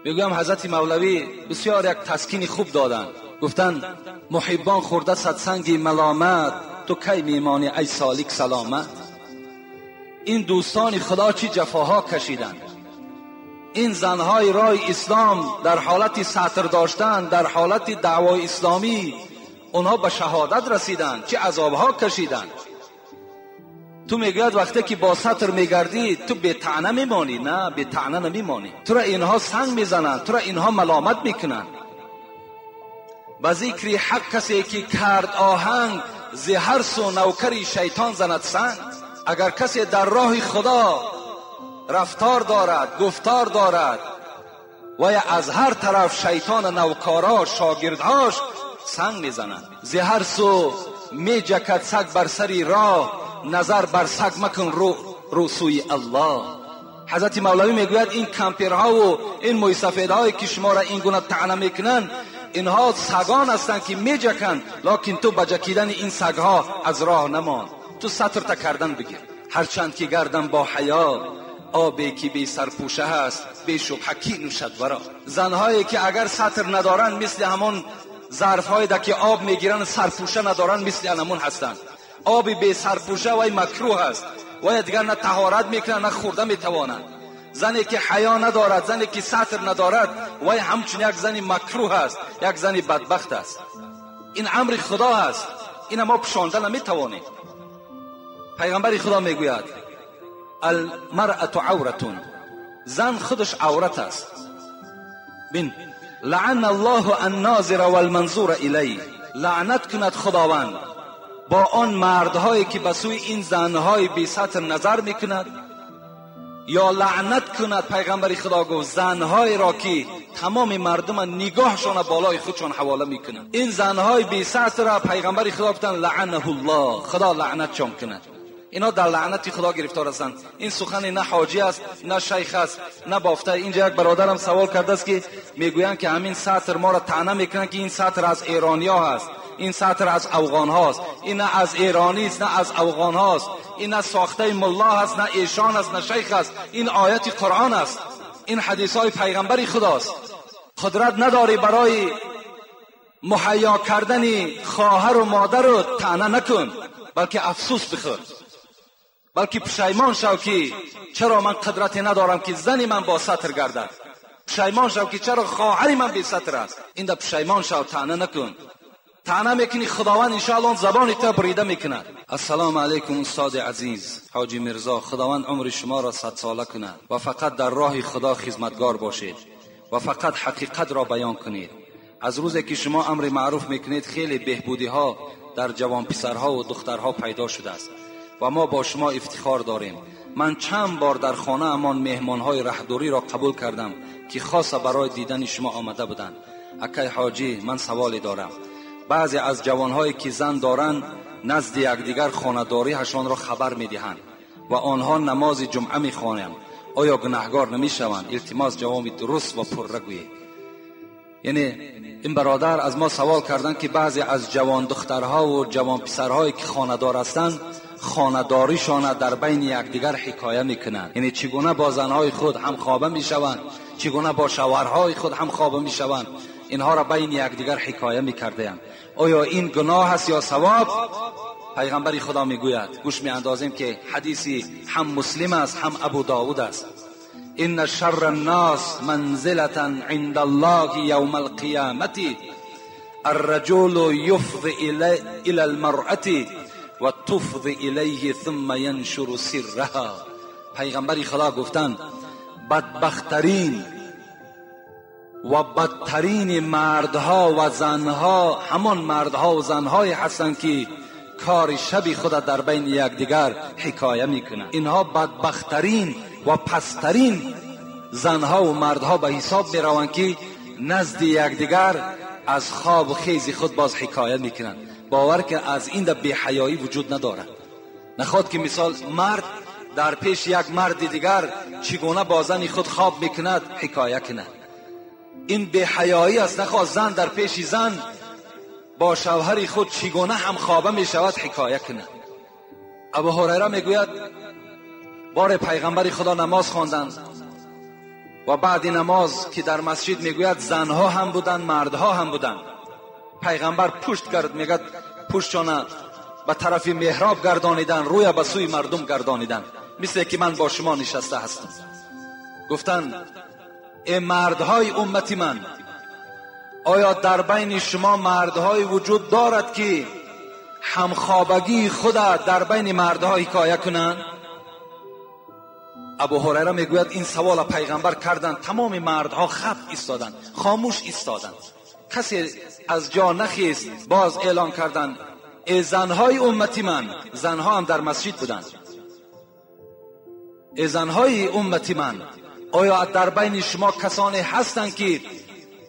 میگویم حضرت مولوی بسیار یک تسکین خوب دادن. گفتن محبان خورده صدسنگ ملامت، تو کی میمانی ای سالک سلامت. این دوستان خدا چی جفاها کشیدند. این زنهای راه اسلام در حالت سطر داشتن، در حالت دعوای اسلامی اونها به شهادت رسیدند، چه عذابها کشیدند. تو میگوید وقتی که با سطر میگردی تو به طعنه میمانی؟ نه، به طعنه نمیمانی. تو را اینها سنگ میزنند، تو را اینها ملامت میکنند. به ذکر حق کسی که کرد آهنگ، ز هر سو نوکری شیطان زند سنگ. اگر کسی در راه خدا رفتار دارد، گفتار دارد و از هر طرف شیطان نوکارا شاگردهاش سنگ میزنند. ز هر سو میجکد سگ بر سری راه، نظر بر سگ مکن رو سوی الله. حضرت مولوی میگوید این کمپیرها و این موی سفیدهایی که شما را این گونه طعنه میکنن، اینها سگان هستند که میجکن، لکن تو بجکیدن این سگها از راه نمان. تو سطر تا کردن بگیر. هرچند که گردم با حیا، آبی که بی سرپوشه هست بی شبهه کی نوشد ورا. زنهایی که اگر سطر ندارن مثل همون ظرفهای ده که آب میگیرن سرپوشه ندارن مثل همون هستند. آبی بی سرپوشه وای مکروه است، وای دیگر نه طهارت میکنه نه خورده میتوانند. زنی که حیا ندارد، زنی که سطر ندارد، وای همچون یک زنی مکروه است، یک زنی بدبخت است. این امر خدا است، این ما پشانده نمیتوانیم. پیغمبر خدا میگوید المرأة عورتون، زن خودش عورت است. بین لعن الله الناظر والمنظور الیه، لعنت کند خداوند با آن مردهایی که به سوی این زنهای بی سطر نظر میکند، یا لعنت کند پیغمبر خدا گفت زنهای را که تمام مردم نگاهشان بالای خودشان حواله میکنند. این زنهای بی سطر را پیغمبر خدا گفتن لعنه الله، خدا لعنتشان کند. اینا در لعنت خدا گرفتار هستند. این سخن نه حاجی است، نه شیخ است، نه بافته. اینجا یک برادرم سوال کرده است که میگویند که همین سطر ما را طعنه میکنند که این سطر از ایرانیا هست، این سطر از افغان هاست. این نه از ایرانی است نه از افغان هاست. این نه ساخته ملا هست، نه ایشان است، نه شیخ است. این آیت قرآن است، این حدیث های پیغمبر خداست. قدرت نداری برای مهیا کردن خواهر و مادر رو طعنه نکن، بلکه افسوس بخور، بلکه پشیمان شو که چرا من قدرتی ندارم که زنی من با سطر گردد. پشیمان شو که چرا خواهری من بی سطر است. این ده پشیمان شو، طعنه نکن. طعنه میکنی خداوند انشاءالله زبان تو بریده میکند. السلام علیکم استاد عزیز حاجی مرزا، خداوند عمر شما را 100 ساله کند و فقط در راه خدا خدمتگار باشید و فقط حقیقت را بیان کنید. از روزی که شما امر معروف میکنید خیلی بهبودی ها در جوان پسرها و دخترها پیدا شده است و ما با شما افتخار داریم. من چند بار در خانه امان مهمانهای رهدوری را قبول کردم که خاصه برای دیدن شما آمده بودند. اکای حاجی، من سوالی دارم. بعضی از جوانهایی که زن دارند نزد یکدیگر خانه‌داری‌هاشان را خبر می‌دهند و آنها نماز جمعه می‌خوانند. آیا گناهگار نمی‌شوند؟ التماس جواب درست و پرره گویید. یعنی این برادر از ما سوال کردند که بعضی از جوان دخترها و جوان پسرهایی که خانه‌دار هستند خانه‌داریشان در بین یکدیگر حکایه می‌کنند. یعنی چگونه با زنهای خود هم خوابه می‌شوند، چگونه با شوهرهای خود هم خوابه می‌شوند. اینها را بین یکدیگر حکایه می‌کردند. آیا این گناه است یا ثواب؟ پیغمبر خدا میگوید، گوش میاندازیم که حدیثی هم مسلم است هم ابو داود است. ان شر الناس منزلة عند الله یوم القیامة الرجل یفض الى المرأة و تفض الیه ثم ینشر سرها. پیغمبر خدا گفتند بدبختترین و بدترین مردها و زنها همان مردها و زنهای هستند که کار شب خود در بین یکدیگر حکایه میکنند. اینها بدبختترین و پسترین زنها و مردها به حساب میروند که نزد یکدیگر از خواب و خیز خود باز حکایت میکنند. باور که از این در بی‌حیایی وجود ندارد. نخواد که مثال مرد در پیش یک مرد دیگر چگونه با زن خود خواب میکند حکایه کند. این بی‌حیایی است. نخواد زن در پیش زن با شوهر خود چگونه هم خوابه میشود حکایه کند. ابو هریره میگوید بار پیغمبر خدا نماز خواندند و بعد نماز که در مسجد میگوید زنها هم بودند مردها هم بودند. پیغمبر پشت کرد، میگه پشتشان به طرف محراب گردانیدن، روی به سوی مردم گردانیدن، مثل که من با شما نشسته هستم. گفتند ای مردهای امتی من، آیا در بین شما مردهای وجود دارد که همخوابگی خود در بین مردها حکایه کنند؟ ابو هریره میگوید این سوال پیغمبر کردند، تمام مردها خف ایستادند، خاموش ایستادند، کسی از جا نخیست. باز اعلان کردند ای زنهای امتی من، زنها هم در مسجد بودند، ای زنهای امتی من، آیا در بین شما کسانی هستند که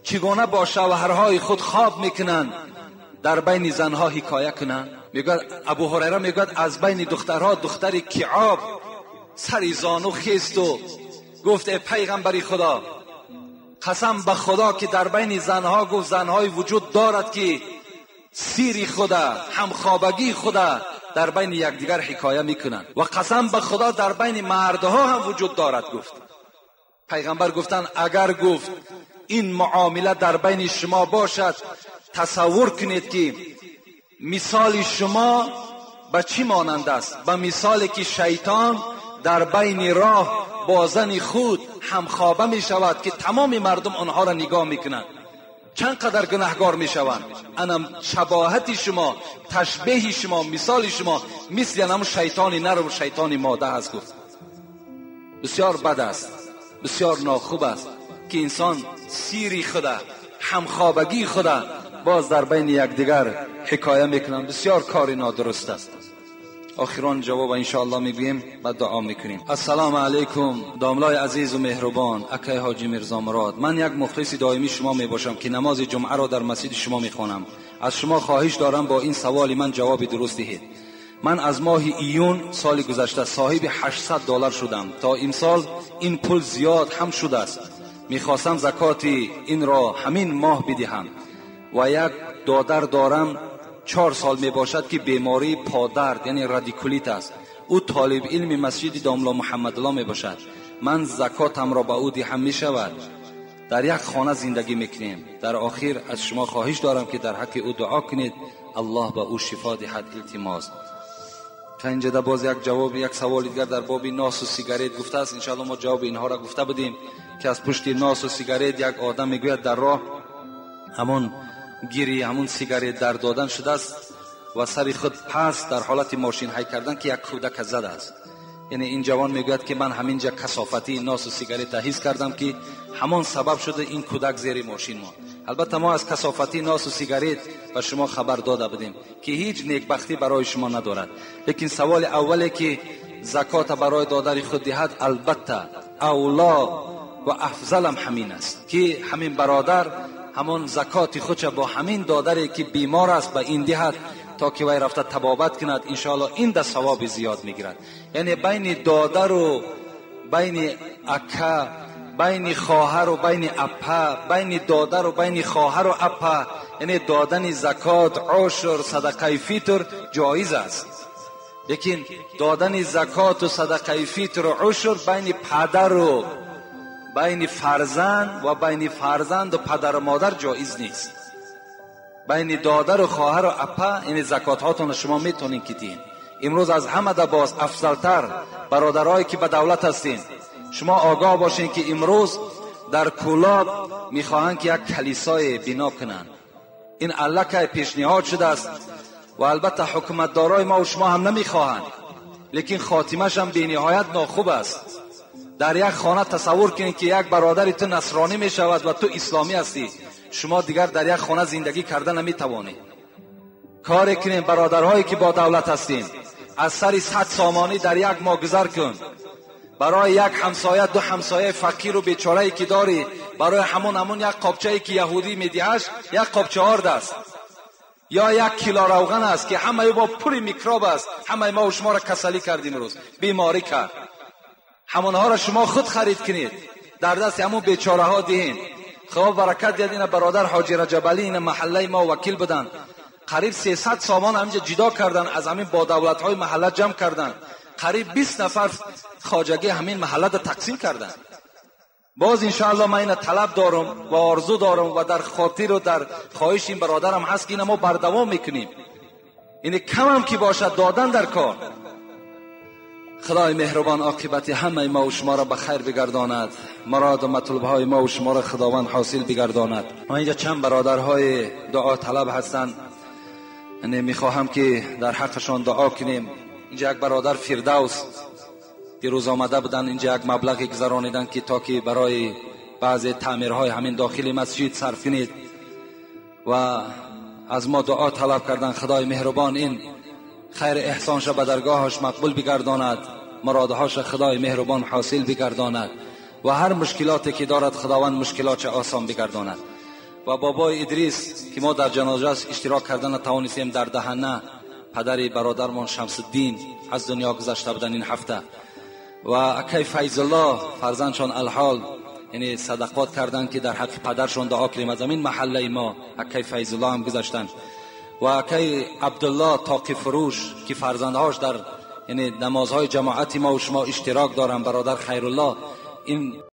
چگونه با شوهرهای خود خواب میکنند در بین زنها حکایه کنند؟ میگوید ابو هریره میگوید از بین دخترها دختری کعاب سری زانو خیست و گفت ای پیغمبری خدا، قسم به خدا که در بین زنها گفت زنهای وجود دارد که سیری خدا همخوابگی خدا در بین یکدیگر حکایه میکنند و قسم به خدا در بین مردها هم وجود دارد. گفت پیغمبر گفتند اگر گفت این معامله در بین شما باشد، تصور کنید که مثال شما به چی مانند است؟ به مثالی که شیطان در بین راه با زن خود همخوابه می شود که تمام مردم آنها را نگاه می کنند، چند قدر گناهگار می شوند. انم شباهت شما، تشبیه شما، مثال شما مثل انم شیطان نر و شیطان ماده است. گفت بسیار بد است، بسیار ناخوب است که انسان سیری خدا همخوابگی خدا باز در بین یکدیگر حکایه میکنند. بسیار کار نادرست است. آخران جواب انشاءالله میگوییم و دعا میکنیم. السلام علیکم داملای عزیز و مهربان، اکای حاجی میرزا مراد. من یک مخلص دائمی شما میباشم که نماز جمعه را در مسجد شما میخوانم. از شما خواهش دارم با این سوال من جواب درست دهید. من از ماه ایون سال گذشته صاحب $800 شدم. تا امسال این پول زیاد هم شده است. میخواستم زکات این را همین ماه بدهم و یک دادر دارم 4 سال می باشد که بیماری پادرد یعنی رادیکولیت است. او طالب علم مسجد داملا محمد الله می باشد. من زکاتم را به او دهم می شود. در یک خانه زندگی میکنیم. در آخر از شما خواهش دارم که در حق او دعا کنید الله به او شفا دهد. التماس. تا اینجا باز یک جواب یک سوال دیگر در باب ناس و سیگارت گفته است. انشاءالله ما جواب اینها را گفته بودیم که از پشت ناس و سیگارت یک آدم میگوید در راه همون گیری همون سیگارت در دادن شده است و سر خود پس در حالت ماشین هی کردن که یک کودک زده است. یعنی این جوان میگوید که من همینجا کثافتی ناس و سیگارت حس کردم که همان سبب شده این کودک زیر ماشین ماند. البته ما از کثافتی ناس و سیگارت به شما خبر داده بودیم که هیچ نیکبختی برای شما ندارد. لیکن سوال اولی که زکات برای دادر خود دهد، البته اولا و افضلم همین است که همین برادر همون زکات خودش با همین دادری که بیمار است به این دهد تا که وی رفته تبابت کند. انشاءالله این ده ثواب زیاد میگیرد. یعنی بین دادر و بین اکا، بین خواهر و بین اپا، بین دادر و بین خواهر و اپا، یعنی دادن زکات، عشر، صدقه فطر جایز است. لیکن دادن زکات و صدقه فطر و عشر بین پدر و بین فرزند و پدر و مادر جایز نیست. بین دادر و خواهر و اپا این زکات هاتون شما میتونین کتین. امروز از همه ده باز افضلتر برادرایی که به دولت هستین، شما آگاه باشین که امروز در کولاب میخواهند که یک کلیسای بنا کنن. این علکه پیشنهاد شده است و البته حکومتدارای ما و شما هم نمیخواهند، لیکن خاتمش هم بی نهایت ناخوب است. در یک خانه تصور کنید که یک برادری تو نصرانی می شود و تو اسلامی هستی، شما دیگر در یک خانه زندگی کرده نمی توانی. کار کنین برادرهایی که با دولت هستین، از سر 100 سامانی در یک ماه گذر کن. برای یک همسایه 2 همسایه فقیر و بیچاره‌ای که داری، برای همون یک قابچه‌ای که یهودی میدیهش، یک قابچه آرد است یا 1 کیلو روغن است که همه با پوری میکروب است. همه ما و شما را کسلی کردیم، روز بیماری کرد. همونها را شما خود خرید کنید، در دست همون بیچاره ها دهین. خدا برکت دید. این برادر حاجی رجب علی این محله ما وکیل بودن، قریب 300 سامان همینجا جدا کردن، از همین با دولت های محله جمع کردن، قریب 20 نفر خواجگی همین محله را تقسیم کردن. باز انشاءالله من این طلب دارم و آرزو دارم و در خاطر و در خواهش این برادرم هست که این ما بردوام میکنیم. این کم هم که باشد دادن در کار. خدای مهربان عاقبت همه ما و شما را به خیر بگرداند، مراد و مطلوب های ما و شما را خداوند حاصل بگرداند. ما اینجا چند برادرهای دعا طلب هستند، یعنی میخواهم که در حقشان دعا کنیم. اینجا یک برادر فردوس دیروز آمده بودن، اینجا یک مبلغی گذرانیدن که تا که برای بعضی تعمیرهای همین داخل مسجد صرف کنید و از ما دعا طلب کردن. خدای مهربان این خیر احسانش به درگاهش مقبول بگرداند، مرادهاش خدای مهربان حاصل بگرداند و هر مشکلاتی که دارد خداوند مشکلاتش آسان بگرداند. و بابای ادریس که ما در جنازه اشتراک کردن توانستیم در دهنه، پدر برادرمان شمس الدین از دنیا گذشته بودن این هفته، و اکی فیض الله فرزندشان الحال یعنی صدقات کردن که در حق پدرشان دعا کنیم. از همین محله ما اکی فیض الله هم گذشتن و اکی عبدالله تاقی فروش که فرزندهاش در یعنی نمازهای جماعتی ما و شما اشتراک دارن، برادر خیرالله این